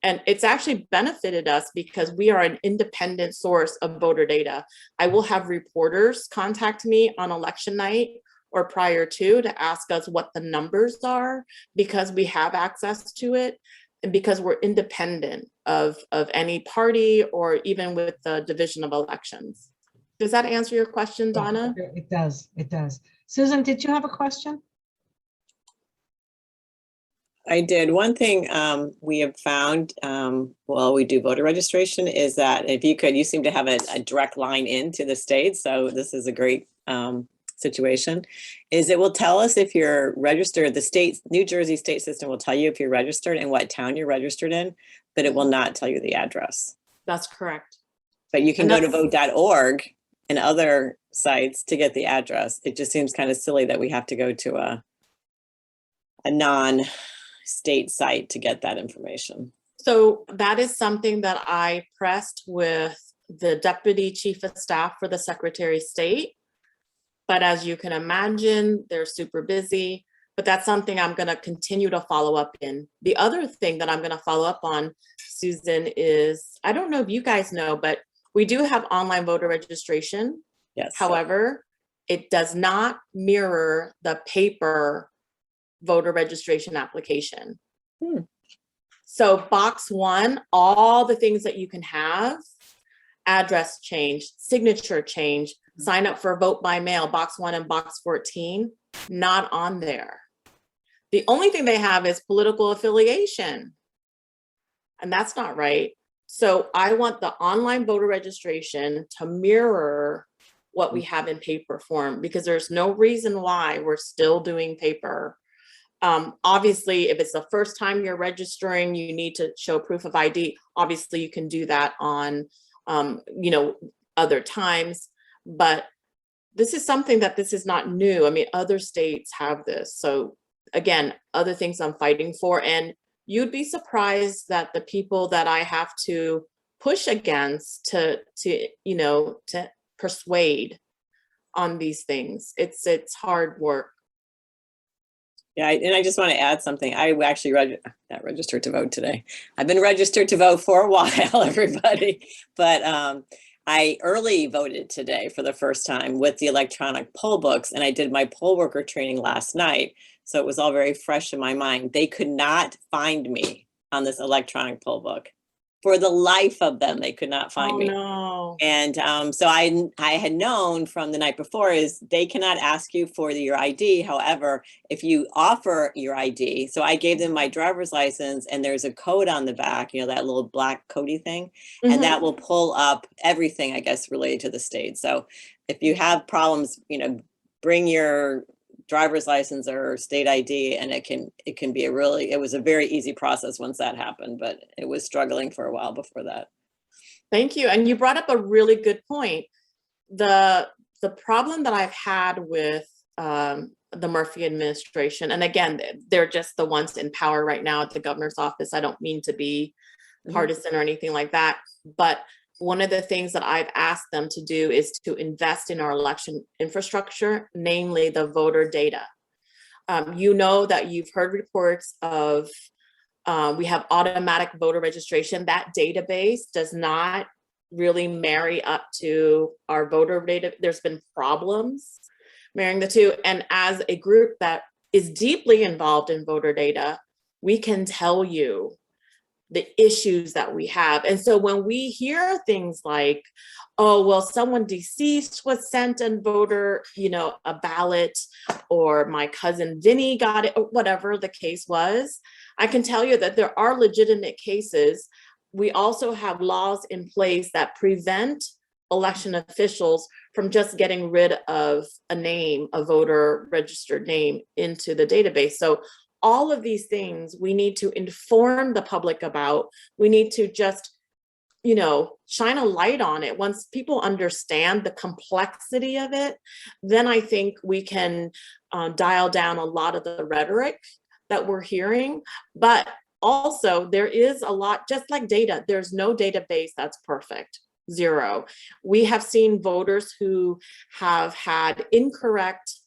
And it's actually benefited us because we are an independent source of voter data. I will have reporters contact me on election night or prior to ask us what the numbers are, because we have access to it and because we're independent of any party or even with the Division of Elections. Does that answer your question, Donna? It does. It does. Susan, did you have a question? I did. One thing we have found while we do voter registration is that if you seem to have a direct line into the state, so this is a great situation, is it will tell us if you're registered. The state, New Jersey state system will tell you if you're registered and what town you're registered in, but it will not tell you the address. That's correct. But you can go to vote.org and other sites to get the address. It just seems kind of silly that we have to go to a non-state site to get that information. So that is something that I pressed with the Deputy Chief of Staff for the Secretary of State. But as you can imagine, they're super busy. But that's something I'm going to continue to follow up in. The other thing that I'm going to follow up on, Susan, is, I don't know if you guys know, but we do have online voter registration. Yes. However, it does not mirror the paper voter registration application. So box 1, all the things that you can have, address change, signature change, sign up for vote by mail, box 1 and box 14, not on there. The only thing they have is political affiliation. And that's not right. So I want the online voter registration to mirror what we have in paper form, because there's no reason why we're still doing paper. Obviously, if it's the first time you're registering, you need to show proof of ID. Obviously, you can do that on, you know, other times, but this is something that this is not new. I mean, other states have this. So again, other things I'm fighting for, and you'd be surprised that the people that I have to push against to you know, to persuade on these things. It's hard work. Yeah, and I just want to add something. I actually not registered to vote today. I've been registered to vote for a while, everybody, but I early voted today for the first time with the electronic poll books, and I did my poll worker training last night, so it was all very fresh in my mind. They could not find me on this electronic poll book. For the life of them, they could not find me. No. And so I had known from the night before is they cannot ask you for your ID. However, if you offer your ID, so I gave them my driver's license, and there's a code on the back, you know, that little black codey thing, and that will pull up everything, I guess, related to the state. So if you have problems, you know, bring your driver's license or state ID, and it can be it was a very easy process once that happened, but it was struggling for a while before that. Thank you. And you brought up a really good point. The problem that I've had with the Murphy administration, and again, they're just the ones in power right now at the governor's office. I don't mean to be partisan or anything like that, but one of the things that I've asked them to do is to invest in our election infrastructure, namely the voter data. You know that you've heard reports of we have automatic voter registration. That database does not really marry up to our voter data. There's been problems marrying the two. And as a group that is deeply involved in voter data, we can tell you the issues that we have. And so when we hear things like, oh, well, someone deceased was sent a voter, you know, a ballot, or my cousin Vinny got it, or whatever the case was, I can tell you that there are legitimate cases. We also have laws in place that prevent election officials from just getting rid of a name, a voter registered name, into the database. So all of these things we need to inform the public about. We need to just, you know, shine a light on it. Once people understand the complexity of it, then I think we can dial down a lot of the rhetoric that we're hearing. But also there is a lot, just like data, there's no database that's perfect. Zero. We have seen voters who have had incorrect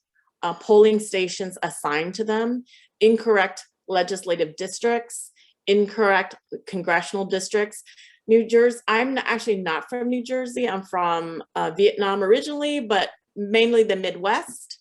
polling stations assigned to them, incorrect legislative districts, incorrect congressional districts. New Jersey, I'm actually not from New Jersey. I'm from Vietnam originally, but mainly the Midwest.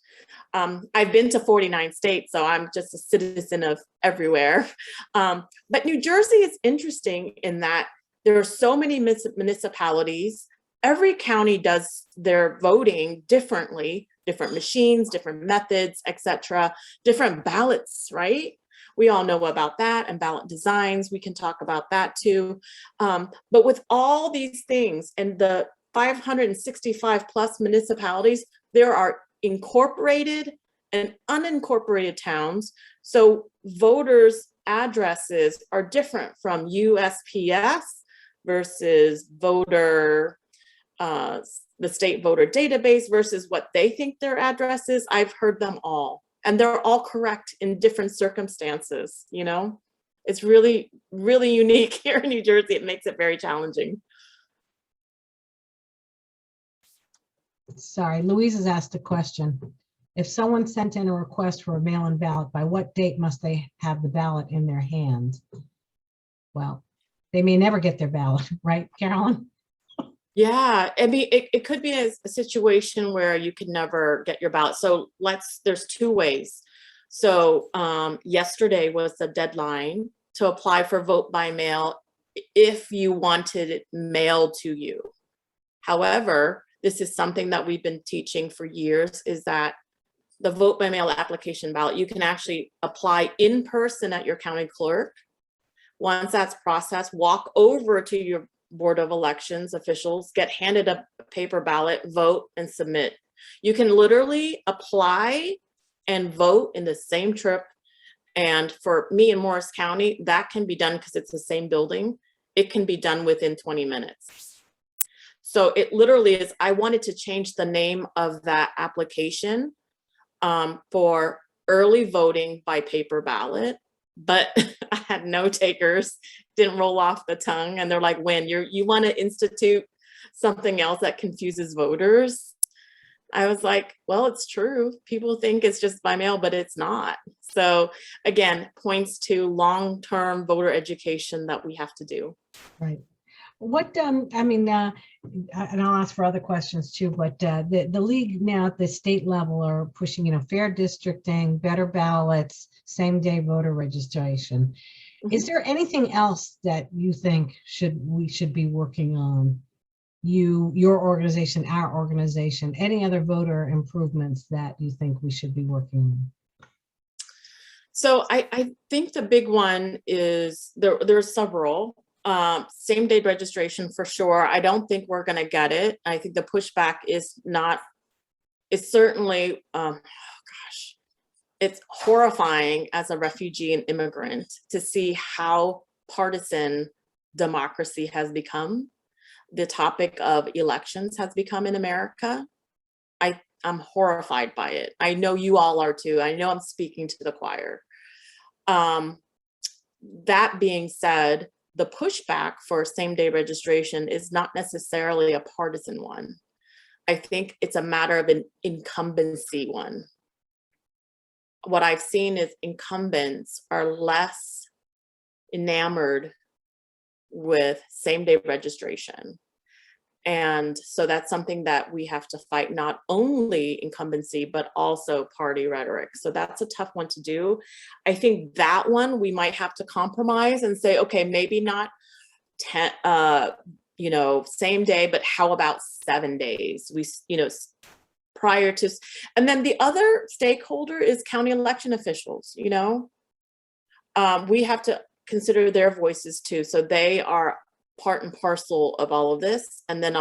I've been to 49 states, so I'm just a citizen of everywhere. But New Jersey is interesting in that there are so many municipalities. Every county does their voting differently, different machines, different methods, etc., different ballots, right? We all know about that, and ballot designs. We can talk about that too. But with all these things and the 565 plus municipalities, there are incorporated and unincorporated towns. So voters' addresses are different from USPS versus voter, the state voter database versus what they think their address is. I've heard them all, and they're all correct in different circumstances. You know, it's really, really unique here in New Jersey. It makes it very challenging. Sorry, Louise has asked a question. If someone sent in a request for a mail-in ballot, by what date must they have the ballot in their hand? Well, they may never get their ballot, right, Carolyn? Yeah, I mean, it could be a situation where you could never get your ballot. So there's two ways. So yesterday was the deadline to apply for vote by mail if you wanted it mailed to you. However, this is something that we've been teaching for years, is that the vote by mail application ballot, you can actually apply in person at your county clerk. Once that's processed, walk over to Board of Elections officials get handed a paper ballot, vote, and submit. You can literally apply and vote in the same trip. And for me in Morris County, that can be done because it's the same building. It can be done within 20 minutes. So it literally is, I wanted to change the name of that application for early voting by paper ballot, but I had no takers, didn't roll off the tongue. And they're like, Winn, you want to institute something else that confuses voters? I was like, well, it's true. People think it's just by mail, but it's not. So again, points to long-term voter education that we have to do. Right. What, I mean, and I'll ask for other questions too, but the league now at the state level are pushing, fair districting, better ballots, same day voter registration. Is there anything else that you think we should be working on? Your organization, our organization, any other voter improvements that you think we should be working on? So I think the big one is there's several. Same day registration for sure. I don't think we're going to get it. I think the pushback is not, it's certainly, gosh, it's horrifying as a refugee and immigrant to see how partisan democracy has become. The topic of elections has become in America. I'm horrified by it. I know you all are too. I know I'm speaking to the choir. That being said, the pushback for same-day registration is not necessarily a partisan one. I think it's a matter of an incumbency one. What I've seen is incumbents are less enamored with same-day registration. And so that's something that we have to fight, not only incumbency, but also party rhetoric. So that's a tough one to do. I think that one we might have to compromise and say, okay, maybe not 10, same day, but how about 7 days? Prior to, and then the other stakeholder is county election officials, we have to consider their voices too. So they are part and parcel of all of this. And then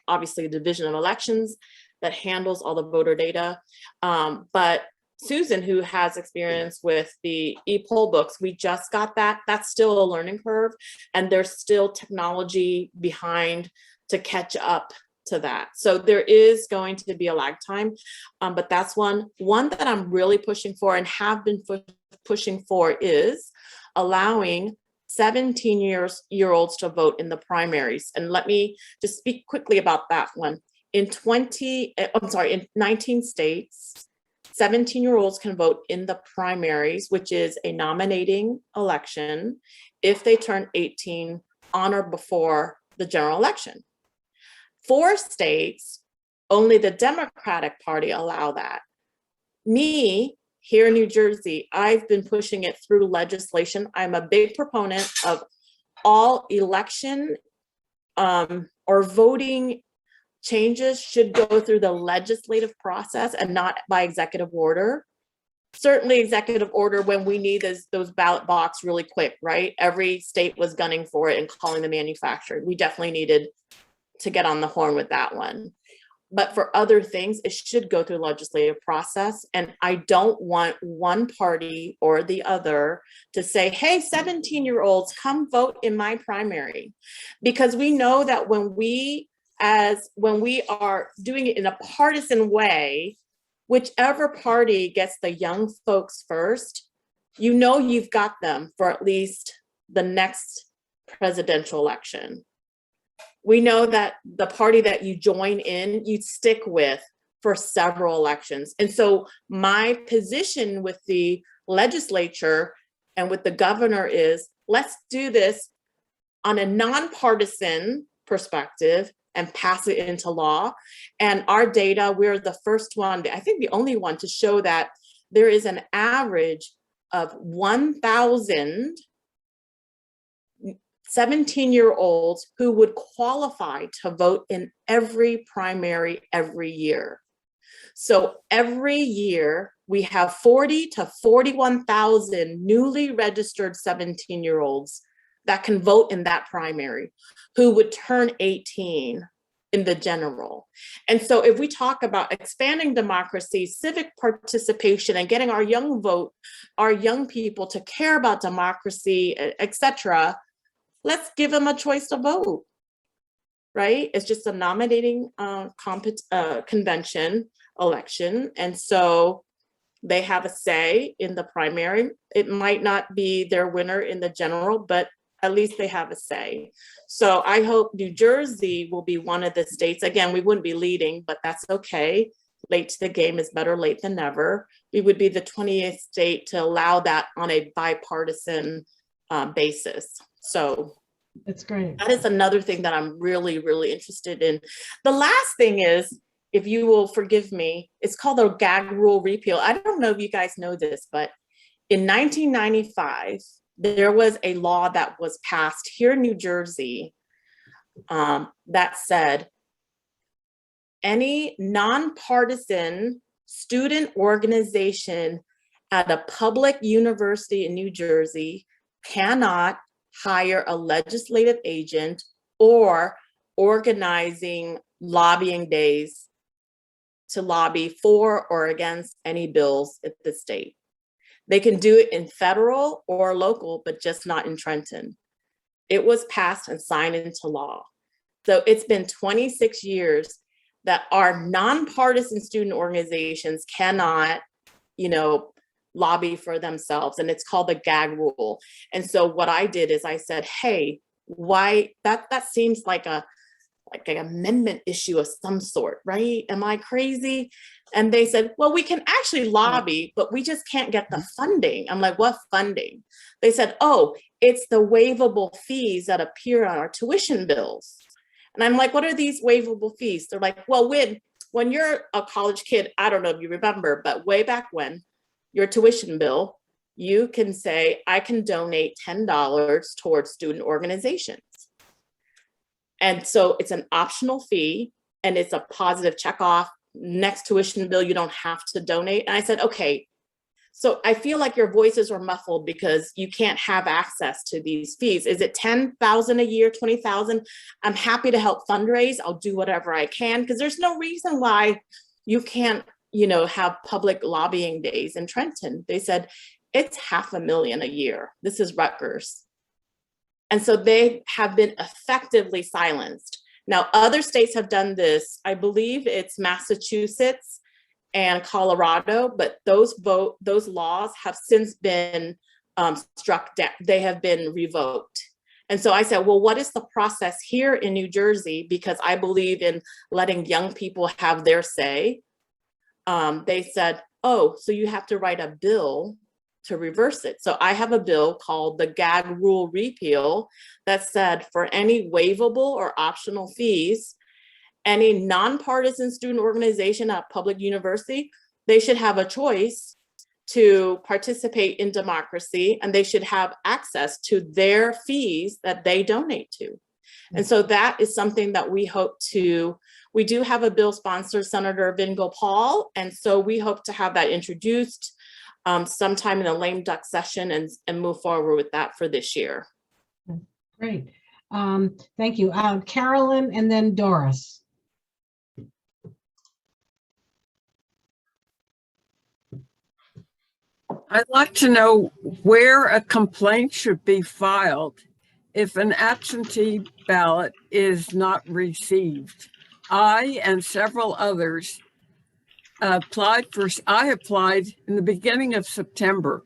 obviously the Division of Elections that handles all the voter data. But Susan, who has experience with the e-poll books, we just got that. That's still a learning curve. And there's still technology behind to catch up to that. So there is going to be a lag time, but that's one that I'm really pushing for and have been pushing for is allowing 17-year-olds to vote in the primaries. And let me just speak quickly about that one. In 19 states, 17-year-olds can vote in the primaries, which is a nominating election, if they turn 18 on or before the general election. 4 states, only the Democratic Party allow that. Me, here in New Jersey, I've been pushing it through legislation. I'm a big proponent of all election or voting changes should go through the legislative process and not by executive order. Certainly executive order when we need those ballot box really quick, right? Every state was gunning for it and calling the manufacturer. We definitely needed to get on the horn with that one. But for other things, it should go through legislative process. And I don't want one party or the other to say, hey, 17-year-olds, come vote in my primary. Because we know that when we are doing it in a partisan way, whichever party gets the young folks first, you've got them for at least the next presidential election. We know that the party that you join in, you stick with for several elections. And so my position with the legislature and with the governor is, let's do this on a nonpartisan perspective and pass it into law. And our data, we're the first one, I think the only one to show that there is an average of 1,000 17-year-olds who would qualify to vote in every primary every year. So every year we have 40 to 41,000 newly registered 17-year-olds that can vote in that primary who would turn 18 in the general. And so if we talk about expanding democracy, civic participation, and getting our young people to care about democracy, et cetera, let's give them a choice to vote, right? It's just a nominating convention election. And so they have a say in the primary. It might not be their winner in the general, but at least they have a say. So I hope New Jersey will be one of the states. Again, we wouldn't be leading, but that's okay. Late to the game is better late than never. We would be the 28th state to allow that on a bipartisan basis. So That's great. that is another thing that I'm really, really interested in. The last thing is, if you will forgive me, it's called the gag rule repeal. I don't know if you guys know this, but in 1995, there was a law that was passed here in New Jersey that said any nonpartisan student organization at a public university in New Jersey cannot hire a legislative agent or organizing lobbying days to lobby for or against any bills at the state. They can do it in federal or local, but just not in Trenton. It was passed and signed into law. So it's been 26 years that our nonpartisan student organizations cannot, lobby for themselves, and it's called the gag rule. And so what I did is I said, hey, why that seems like an amendment issue of some sort, right? Am I crazy? And they said, well, we can actually lobby, but we just can't get the funding. I'm like, what funding? They said, oh, it's the waivable fees that appear on our tuition bills. And I'm like, what are these waivable fees? They're like, well, when you're a college kid, I don't know if you remember, but way back when, your tuition bill, you can say, I can donate $10 towards student organizations. And so it's an optional fee and it's a positive check off. Next tuition bill, you don't have to donate. And I said, okay, so I feel like your voices are muffled because you can't have access to these fees. Is it $10,000 a year, $20,000? I'm happy to help fundraise. I'll do whatever I can because there's no reason why you can't, have public lobbying days in Trenton. They said it's $500,000 a year. This is Rutgers. And so they have been effectively silenced. Now, other states have done this. I believe it's Massachusetts and Colorado, but those laws have since been struck down. They have been revoked. And so I said, well, what is the process here in New Jersey? Because I believe in letting young people have their say. They said, oh, so you have to write a bill to reverse it. So I have a bill called the gag rule repeal that said for any waivable or optional fees, any nonpartisan student organization at public university, they should have a choice to participate in democracy and they should have access to their fees that they donate to. And so that is something that we hope to, we do have a bill sponsor, Senator Winn Khuong, and so we hope to have that introduced sometime in the lame duck session and move forward with that for this year. Great. Thank you. Carolyn and then Doris. I'd like to know where a complaint should be filed if an absentee ballot is not received. I and several others applied in the beginning of September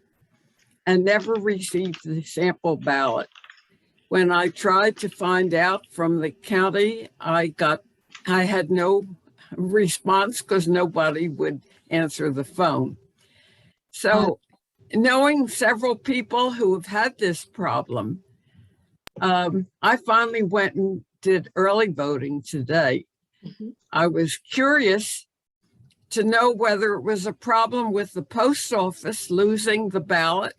and never received the sample ballot. When I tried to find out from the county, I had no response because nobody would answer the phone. So knowing several people who have had this problem, I finally went and did early voting today. Mm-hmm. I was curious to know whether it was a problem with the post office losing the ballot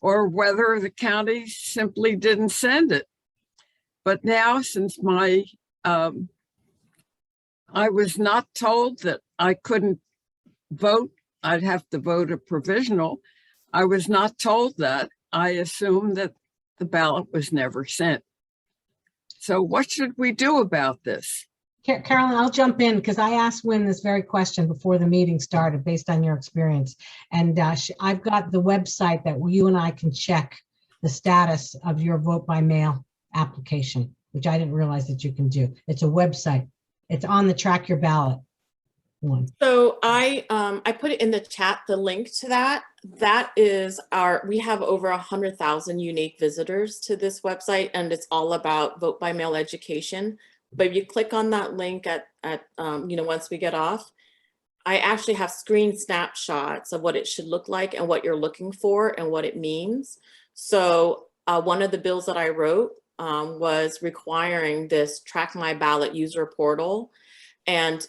or whether the county simply didn't send it. But now, since I was not told that I couldn't vote, I'd have to vote a provisional. I was not told that. I assume that the ballot was never sent. So what should we do about this? Carolyn, I'll jump in because I asked Winn this very question before the meeting started based on your experience. And I've got the website that you and I can check the status of your vote by mail application, which I didn't realize that you can do. It's a website. It's on the Track Your Ballot one. So I put it in the chat, the link to that. That is we have over 100,000 unique visitors to this website, and it's all about vote by mail education. But if you click on that link once we get off, I actually have screen snapshots of what it should look like and what you're looking for and what it means. So one of the bills that I wrote was requiring this Track My Ballot user portal. And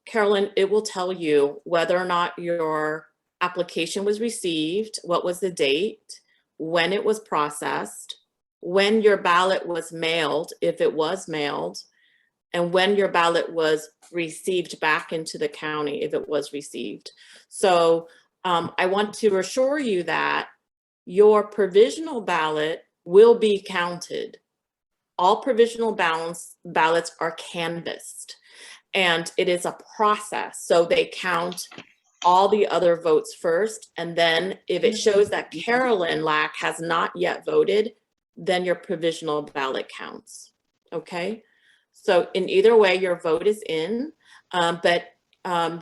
Carolyn, it will tell you whether or not your application was received, what was the date, when it was processed, when your ballot was mailed, if it was mailed, and when your ballot was received back into the county, if it was received. So I want to assure you that your provisional ballot will be counted. All provisional ballots are canvassed, and it is a process. So they count all the other votes first, and then if it shows that Carolyn Lack has not yet voted, then your provisional ballot counts, okay? So in either way, your vote is in, but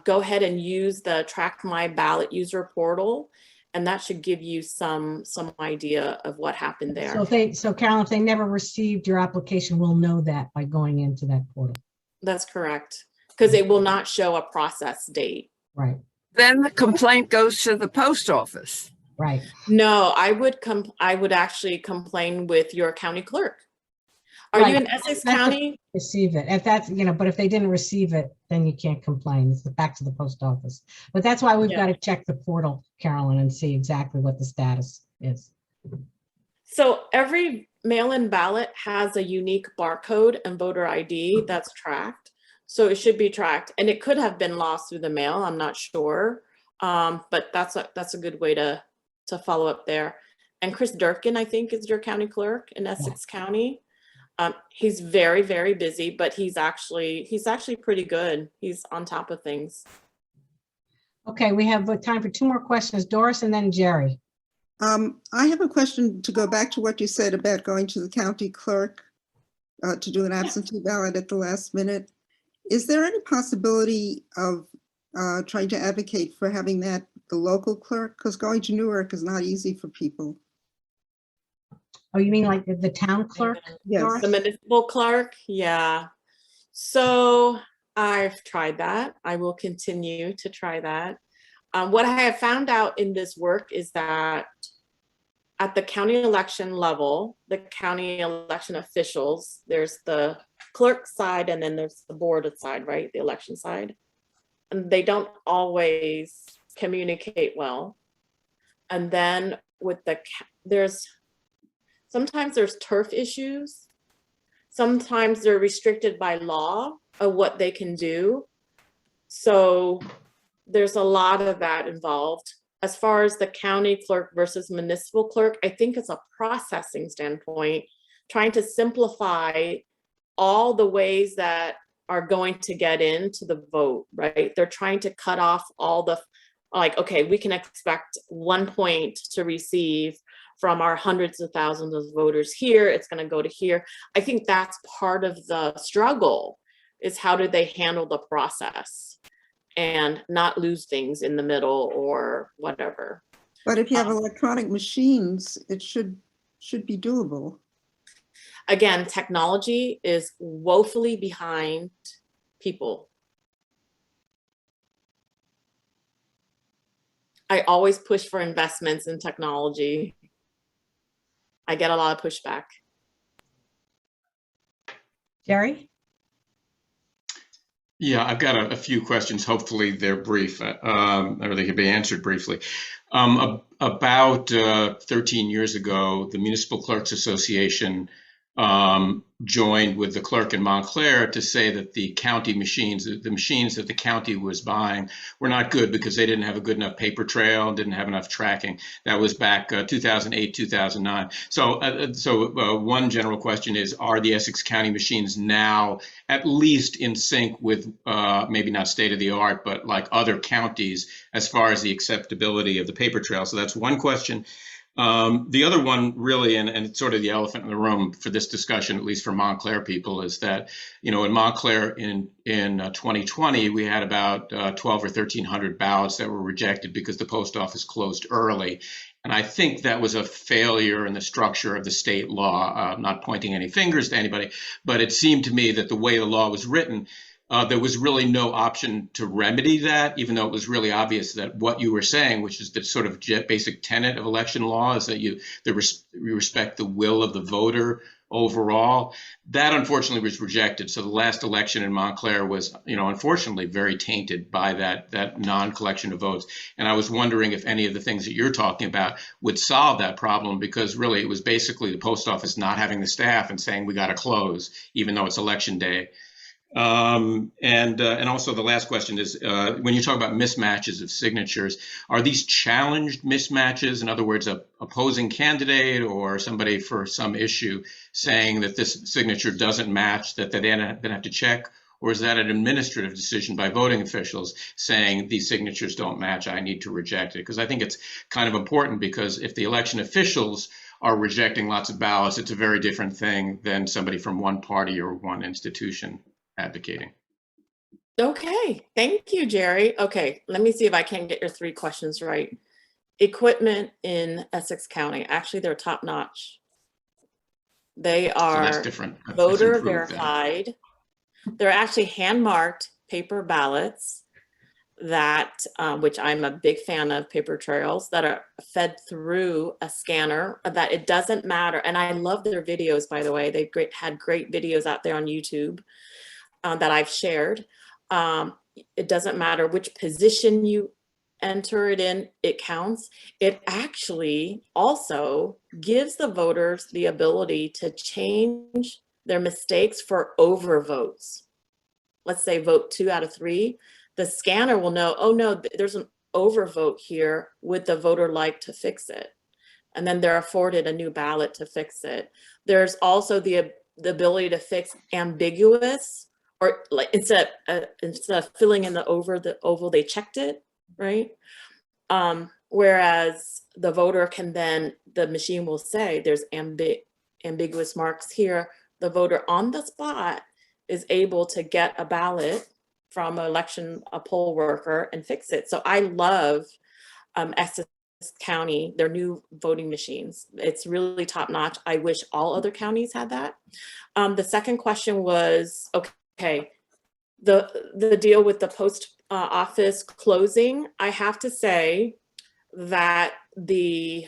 go ahead and use the Track My Ballot user portal, and that should give you some idea of what happened there. So Carolyn, if they never received your application, we'll know that by going into that portal. That's correct, because it will not show a process date. Right. Then the complaint goes to the post office. Right. No, I would actually complain with your county clerk. Are Right. you in Essex That's County? Receive it. If that's, but if they didn't receive it, then you can't complain. It's back to the post office. But that's why we've got to check the portal, Carolyn, and see exactly what the status is. So every mail-in ballot has a unique barcode and voter ID that's tracked. So it should be tracked, and it could have been lost through the mail. I'm not sure, but that's a good way to follow up there. And Chris Durkin, I think, is your county clerk in Essex County. He's very, very busy, but he's actually pretty good. He's on top of things. Okay, we have time for 2 more questions, Doris and then Jerry. I have a question to go back to what you said about going to the county clerk to do an absentee ballot at the last minute. Is there any possibility of trying to advocate for having that the local clerk? Because going to Newark is not easy for people. Oh, you mean like the town clerk? Yes. Doris? The municipal clerk, yeah. So I've tried that. I will continue to try that. What I have found out in this work is that at the county election level, the county election officials, there's the clerk side and then there's the board side, right? The election side. And they don't always communicate well. And then with sometimes there's turf issues. Sometimes they're restricted by law of what they can do. So there's a lot of that involved. As far as the county clerk versus municipal clerk, I think it's a processing standpoint, trying to simplify all the ways that are going to get into the vote, right? They're trying to cut off all the, like, okay, we can expect 1 point to receive from our hundreds of thousands of voters here. It's going to go to here. I think that's part of the struggle, is how do they handle the process and not lose things in the middle or whatever. But if you have electronic machines, it should be doable. Again, technology is woefully behind people. I always push for investments in technology. I get a lot of pushback. Jerry? Yeah, I've got a few questions. Hopefully they're brief, or they can be answered briefly. About 13 years ago, the Municipal Clerks Association joined with the clerk in Montclair to say that the county machines, the machines that the county was buying, were not good because they didn't have a good enough paper trail, didn't have enough tracking. That was back 2008, 2009. So one general question is, are the Essex County machines now at least in sync with maybe not state of the art, but like other counties as far as the acceptability of the paper trail? So that's one question. The other one really, and it's sort of the elephant in the room for this discussion, at least for Montclair people, is that, you know, in Montclair in 2020, we had about 12 or 1,300 ballots that were rejected because the post office closed early. And I think that was a failure in the structure of the state law. Not pointing any fingers to anybody, but it seemed to me that the way the law was written, there was really no option to remedy that, even though it was really obvious that what you were saying, which is the sort of basic tenet of election law, is that you respect the will of the voter overall. That unfortunately was rejected. So the last election in Montclair was, you know, unfortunately very tainted by that non-collection of votes. And I was wondering if any of the things that you're talking about would solve that problem, because really it was basically the post office not having the staff and saying we got to close, even though it's election day. And also the last question is, when you talk about mismatches of signatures, are these challenged mismatches? In other words, a opposing candidate or somebody for some issue saying that this signature doesn't match, that they then have to check? Or is that an administrative decision by voting officials saying these signatures don't match, I need to reject it? Because I think it's kind of important, because if the election officials are rejecting lots of ballots, it's a very different thing than somebody from one party or one institution advocating. Okay, thank you, Jerry. Okay, let me see if I can get your 3 questions right. Equipment in Essex County, actually they're top notch. They So are that's different. That's voter improved then. verified. They're actually hand marked paper ballots that, which I'm a big fan of, paper trails that are fed through a scanner, that it doesn't matter. And I love their videos, by the way. They've had great videos out there on YouTube that I've shared. It doesn't matter which position you enter it in, it counts. It actually also gives the voters the ability to change their mistakes for overvotes. Let's say vote 2 out of 3. The scanner will know, oh no, there's an overvote here. Would the voter like to fix it? And then they're afforded a new ballot to fix it. There's also the ability to fix ambiguous, or like instead of filling in the oval, they checked it, right? Whereas the voter can then, the machine will say there's ambiguous marks here. The voter on the spot is able to get a ballot from a poll worker and fix it. So I love Essex County, their new voting machines. It's really top notch. I wish all other counties had that. The second question was, okay, the deal with the post office closing. I have to say that the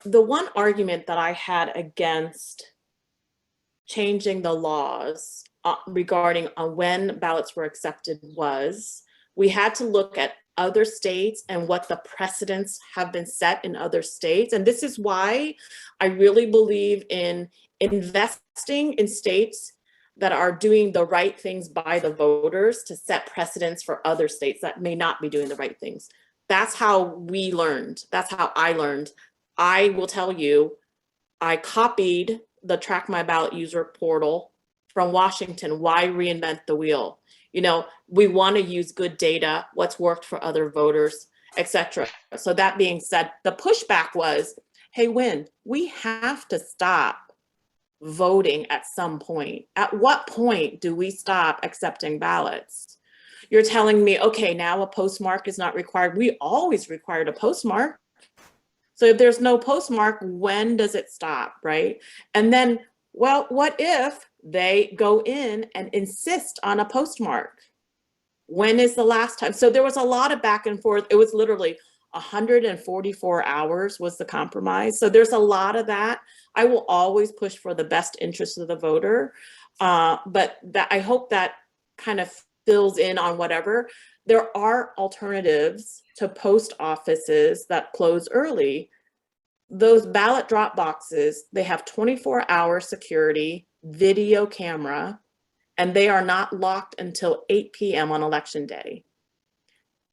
one argument that I had against changing the laws regarding when ballots were accepted was we had to look at other states and what the precedents have been set in other states. And this is why I really believe in investing in states that are doing the right things by the voters to set precedents for other states that may not be doing the right things. That's how we learned. That's how I learned. I will tell you, I copied the Track My Ballot user portal from Washington. Why reinvent the wheel? You know, we want to use good data, what's worked for other voters, etc. So that being said, the pushback was, hey, Winn, we have to stop voting at some point. At what point do we stop accepting ballots? You're telling me, okay, now a postmark is not required. We always required a postmark. So if there's no postmark, when does it stop, right? And then, well, what if they go in and insist on a postmark? When is the last time? So there was a lot of back and forth. It was literally 144 hours was the compromise. So there's a lot of that. I will always push for the best interest of the voter. But that, I hope that kind of fills in on whatever. There are alternatives to post offices that close early. those ballot drop boxes, they have 24-hour security, video camera, and they are not locked until 8 p.m. on election day.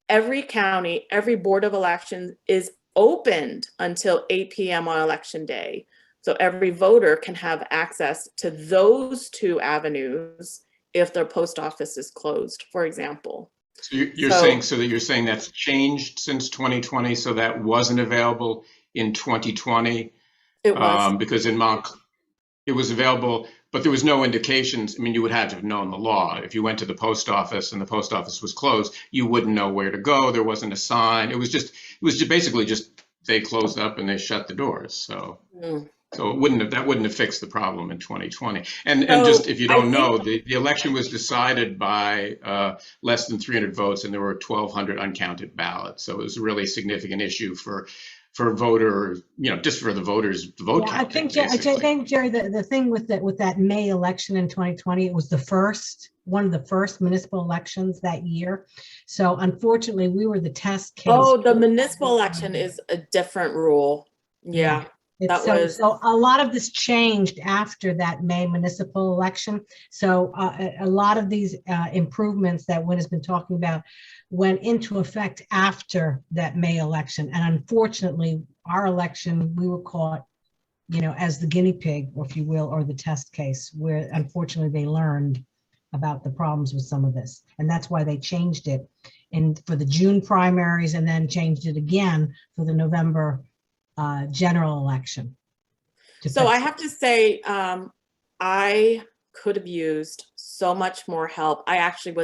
Every county, every board of elections is opened until 8 p.m. on election day. So every voter can have access to those two avenues if their post office is closed, for example. So you're saying that's changed since 2020, so that wasn't available in 2020? It was. Because in it was available, but there was no indications. I mean, you would have to have known the law. If you went to the post office and the post office was closed, you wouldn't know where to go. There wasn't a sign. It was basically just they closed up and they shut the doors. So so that wouldn't have fixed the problem in 2020. And just if you don't know, the election was decided by less than 300 votes, and there were 1,200 uncounted ballots. So it was a really significant issue for voter, just for the voters to vote. Yeah, I think Jerry, the thing with that May election in 2020, it was one of the first municipal elections that year. So unfortunately, we were the test case. Oh, the municipal election is a different rule. Yeah. So a lot of this changed after that May municipal election. So a lot of these improvements that Winn has been talking about went into effect after that May election. And unfortunately, our election, we were caught, as the guinea pig, if you will, or the test case, where unfortunately they learned about the problems with some of this. And that's why they changed it for the June primaries, and then changed it again for the November general election. So I have to say, I could have used so much more help. I actually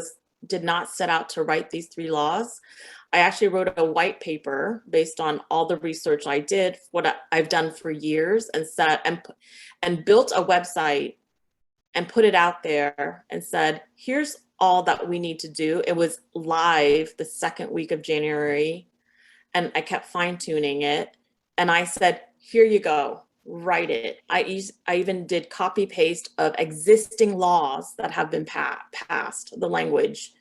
did not set out to write these 3 laws. I actually wrote a white paper based on all the research I did, what I've done for years, and built a website and put it out there and said, here's all that we need to do. It was live the second week of January, and I kept fine-tuning it. And I said, here you go, write it. I even did copy paste of existing laws that have been passed, the language.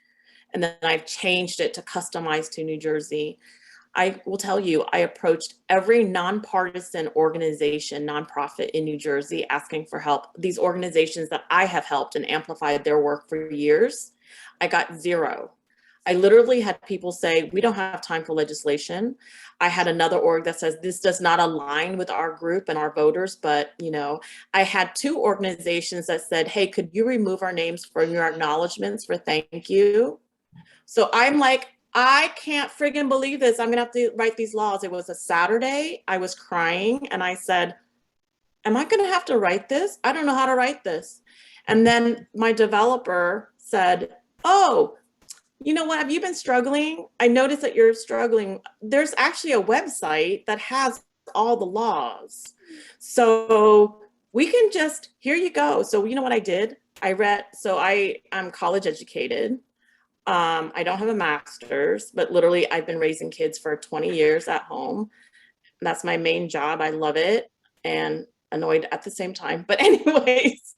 And then I've changed it to customize to New Jersey. I will tell you, I approached every nonpartisan organization, nonprofit in New Jersey asking for help. These organizations that I have helped and amplified their work for years, I got 0. I literally had people say, we don't have time for legislation. I had another org that says, this does not align with our group and our voters, but I had 2 organizations that said, hey, could you remove our names from your acknowledgements for thank you? So I'm like, I can't friggin' believe this. I'm gonna have to write these laws. It was a Saturday, I was crying, and I said, am I gonna have to write this? I don't know how to write this. And then my developer said, oh, you know what, have you been struggling? I noticed that you're struggling. There's actually a website that has all the laws. So we can just, here you go. So you know what I did? I'm college educated. I don't have a master's, but literally I've been raising kids for 20 years at home. That's my main job. I love it and annoyed at the same time. But anyways,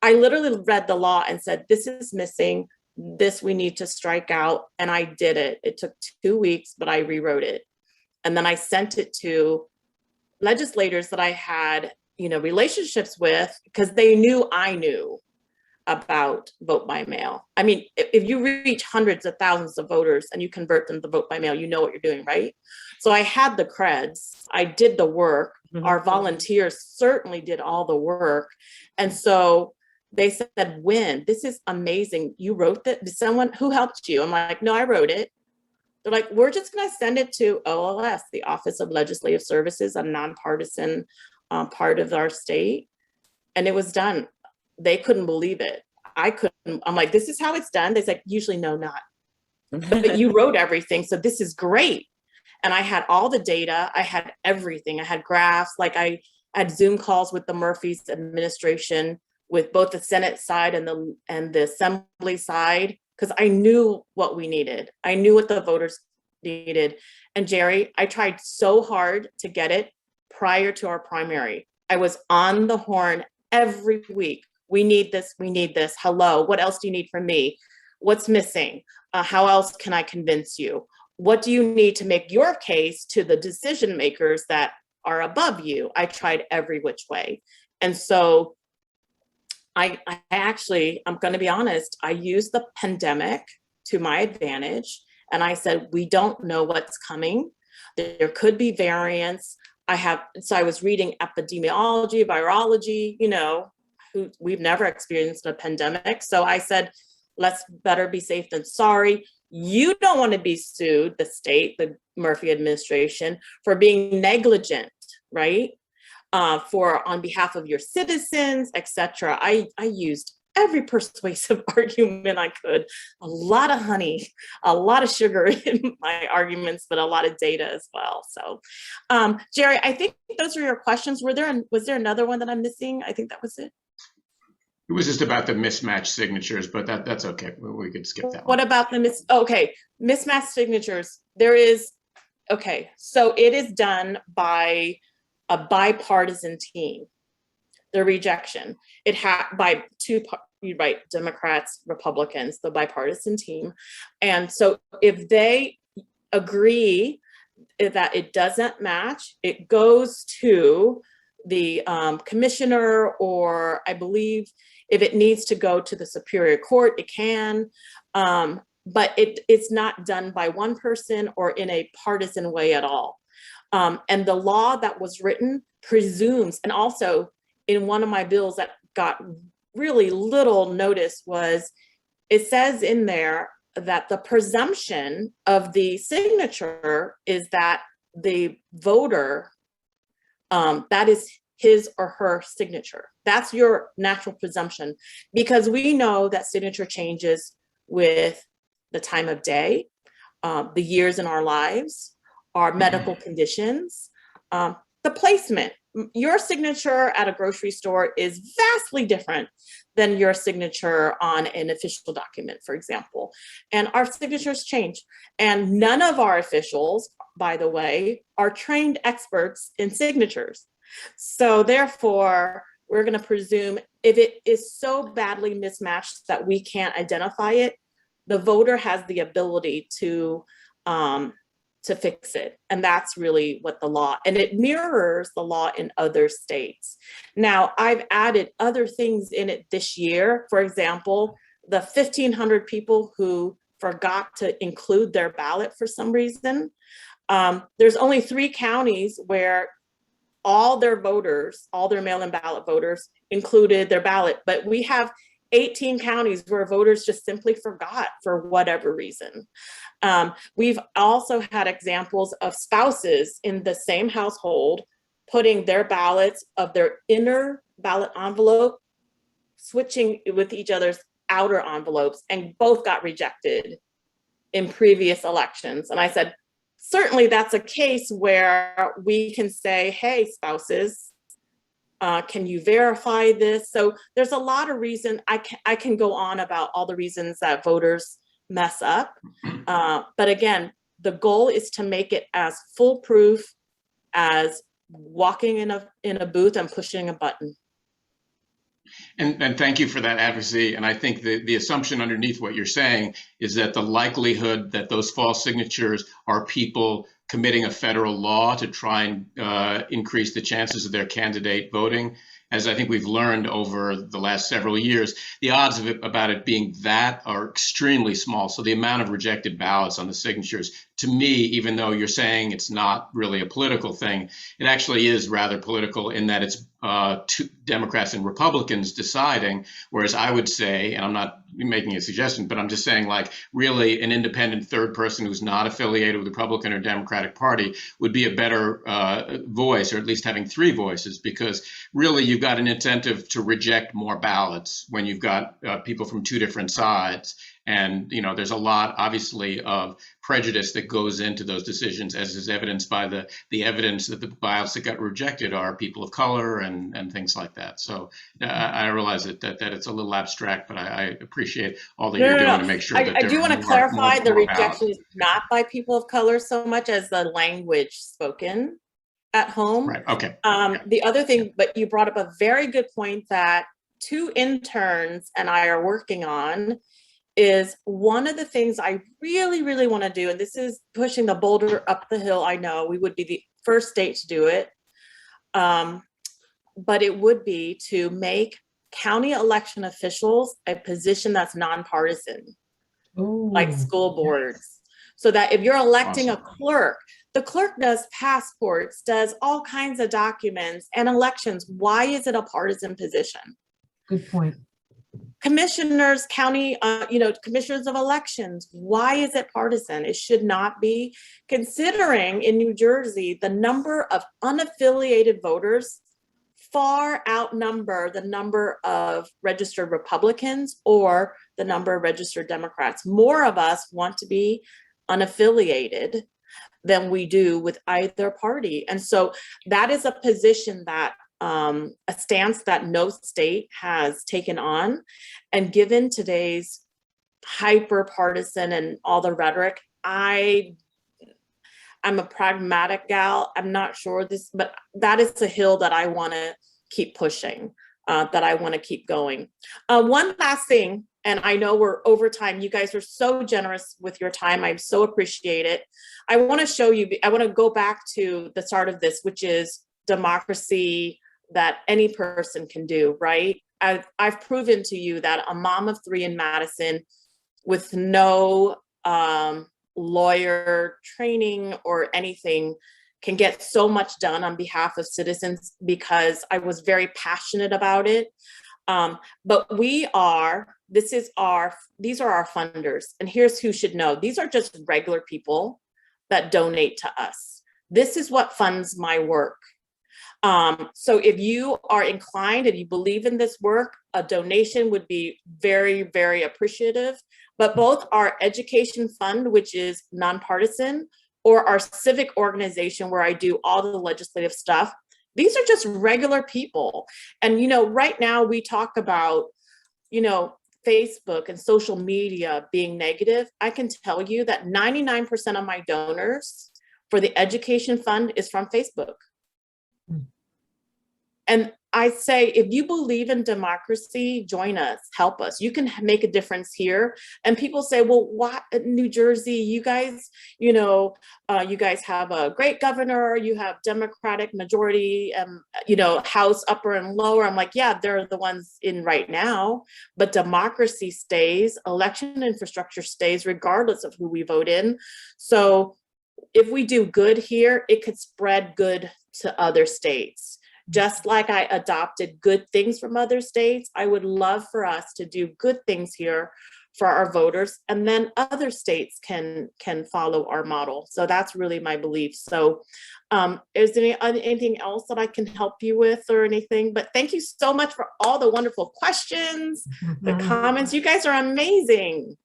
I literally read the law and said, this is missing. This we need to strike out. And I did it. It took 2 weeks, but I rewrote it. And then I sent it to legislators that I had, relationships with, because they knew I knew about vote by mail. I mean, if you reach hundreds of thousands of voters and you convert them to vote by mail, you know what you're doing, right? So I had the creds. I did the work. Our volunteers certainly did all the work. And so they said, Winn, this is amazing. You wrote that? Did someone, who helped you? I'm like, no, I wrote it. They're like, we're just gonna send it to OLS, the Office of Legislative Services, a nonpartisan part of our state. And it was done. They couldn't believe it. I couldn't. I'm like, this is how it's done. They said, usually, no, not. But you wrote everything, so this is great. And I had all the data. I had everything. I had graphs. Like I had Zoom calls with the Murphy's administration, with both the Senate side and the Assembly side, because I knew what we needed. I knew what the voters needed. And Jerry, I tried so hard to get it prior to our primary. I was on the horn every week. We need this. We need this. Hello. What else do you need from me? What's missing? How else can I convince you? What do you need to make your case to the decision makers that are above you. I tried every which way. And so I actually, I'm going to be honest, I used the pandemic to my advantage. And I said, we don't know what's coming. There could be variants. So I was reading epidemiology, virology, you know, we've never experienced a pandemic. So I said, let's better be safe than sorry. You don't want to be sued, the state, the Murphy administration, for being negligent, right? On behalf of your citizens, etc. I used every persuasive argument I could, a lot of honey, a lot of sugar in my arguments, but a lot of data as well. So, Jerry, I think those are your questions. Was there another one that I'm missing? I think that was it. It was just about the mismatched signatures, but that's okay. We could skip that one. What about the mismatched signatures? So it is done by a bipartisan team. The rejection, by Democrats, Republicans, the bipartisan team. And so if they agree that it doesn't match, it goes to the commissioner, or I believe if it needs to go to the Superior Court, it can, but it's not done by one person or in a partisan way at all. And the law that was written presumes, and also in one of my bills that got really little notice it says in there that the presumption of the signature is that the voter, that is his or her signature. That's your natural presumption, because we know that signature changes with the time of day, the years in our lives, our medical conditions, the placement. Your signature at a grocery store is vastly different than your signature on an official document, for example. And our signatures change. And none of our officials, by the way, are trained experts in signatures. So therefore, we're going to presume if it is so badly mismatched that we can't identify it, the voter has the ability to fix it. And that's really what the law, and it mirrors the law in other states. Now, I've added other things in it this year. For example, the 1,500 people who forgot to include their ballot for some reason. There's only 3 counties where all their voters, all their mail-in ballot voters included their ballot, but we have 18 counties where voters just simply forgot for whatever reason. We've also had examples of spouses in the same household putting their ballots of their inner ballot envelope, switching with each other's outer envelopes, and both got rejected in previous elections. And I said, certainly that's a case where we can say, hey, spouses, can you verify this? So there's a lot of reasons. I can go on about all the reasons that voters mess up. But again, the goal is to make it as foolproof as walking in a booth and pushing a button. And thank you for that advocacy. And I think the assumption underneath what you're saying is that the likelihood that those false signatures are people committing a federal law to try and increase the chances of their candidate voting, as I think we've learned over the last several years, the odds of about it being that are extremely small. So the amount of rejected ballots on the signatures, to me, even though you're saying it's not really a political thing, it actually is rather political in that it's two Democrats and Republicans deciding, whereas I would say, and I'm not making a suggestion, but I'm just saying, like, really an independent third person who's not affiliated with the Republican or Democratic Party would be a better voice, or at least having 3 voices, because really you've got an incentive to reject more ballots when you've got people from 2 different sides. And, you know, there's a lot, obviously, of prejudice that goes into those decisions, as is evidenced by the evidence that the ballots that got rejected are people of color and things like that. So I realize that it's a little abstract, but I appreciate all that you're doing to make sure that I do want to clarify the rejection is not by people of color so much as the language spoken at home. Right. Okay. The other thing, but you brought up a very good point that 2 interns and I are working on, is one of the things I really, really want to do, and this is pushing the boulder up the hill. I know we would be the first state to do it, but it would be to make county election officials a position that's nonpartisan, like Ooh, school boards. So that if you're electing Awesome. a clerk, the clerk does passports, does all kinds of documents and elections. Why is it a partisan position? good point. Commissioners, county, commissioners of elections, why is it partisan? It should not be. Considering in New Jersey, the number of unaffiliated voters far outnumber the number of registered Republicans or the number of registered Democrats. More of us want to be unaffiliated than we do with either party. And so that is a position that a stance that no state has taken on. And given today's hyper partisan and all the rhetoric, I'm a pragmatic gal. I'm not sure this, but that is a hill that I want to keep pushing, that I want to keep going. One last thing, and I know we're over time. You guys are so generous with your time. I so appreciate it. I want to show you, I want to go back to the start of this, which is democracy that any person can do, right? I've proven to you that a mom of 3 in Madison with no lawyer training or anything can get so much done on behalf of citizens because I was very passionate about it. But these are our funders. And here's who should know. These are just regular people that donate to us. This is what funds my work. So if you are inclined, if you believe in this work, a donation would be very, very appreciative. But both our education fund, which is nonpartisan, or our civic organization where I do all the legislative stuff, these are just regular people. And, right now we talk about, Facebook and social media being negative. I can tell you that 99% of my donors for the education fund is from Facebook. And I say, if you believe in democracy, join us, help us. You can make a difference here. And people say, well, what, New Jersey, you guys, you guys have a great governor, you have Democratic majority, House upper and lower. I'm like, yeah, they're the ones in right now, but democracy stays, election infrastructure stays regardless of who we vote in. So if we do good here, it could spread good to other states. Just like I adopted good things from other states, I would love for us to do good things here for our voters, and then other states can follow our model. So that's really my belief. So is there anything else that I can help you with or anything? But thank you so much for all the wonderful questions, the comments. You guys are amazing.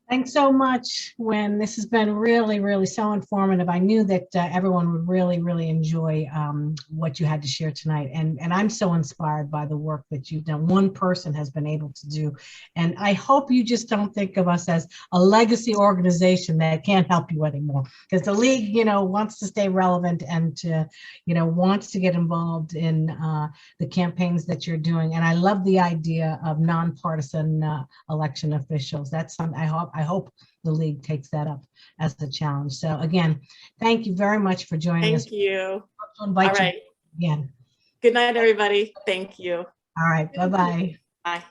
Thanks so much, Winn. This has been really, really so informative. I knew that everyone would really, really enjoy what you had to share tonight. And I'm so inspired by the work that you've done. One person has been able to do. And I hope you just don't think of us as a legacy organization that can't help you anymore. Because the League, wants to stay relevant and to, wants to get involved in the campaigns that you're doing. And I love the idea of nonpartisan election officials. That's something I hope the League takes that up as a challenge. So again, thank you very much for joining us. Thank you. I'll invite All right. you again. Good night, everybody. Thank you. All right. Bye-bye. Bye.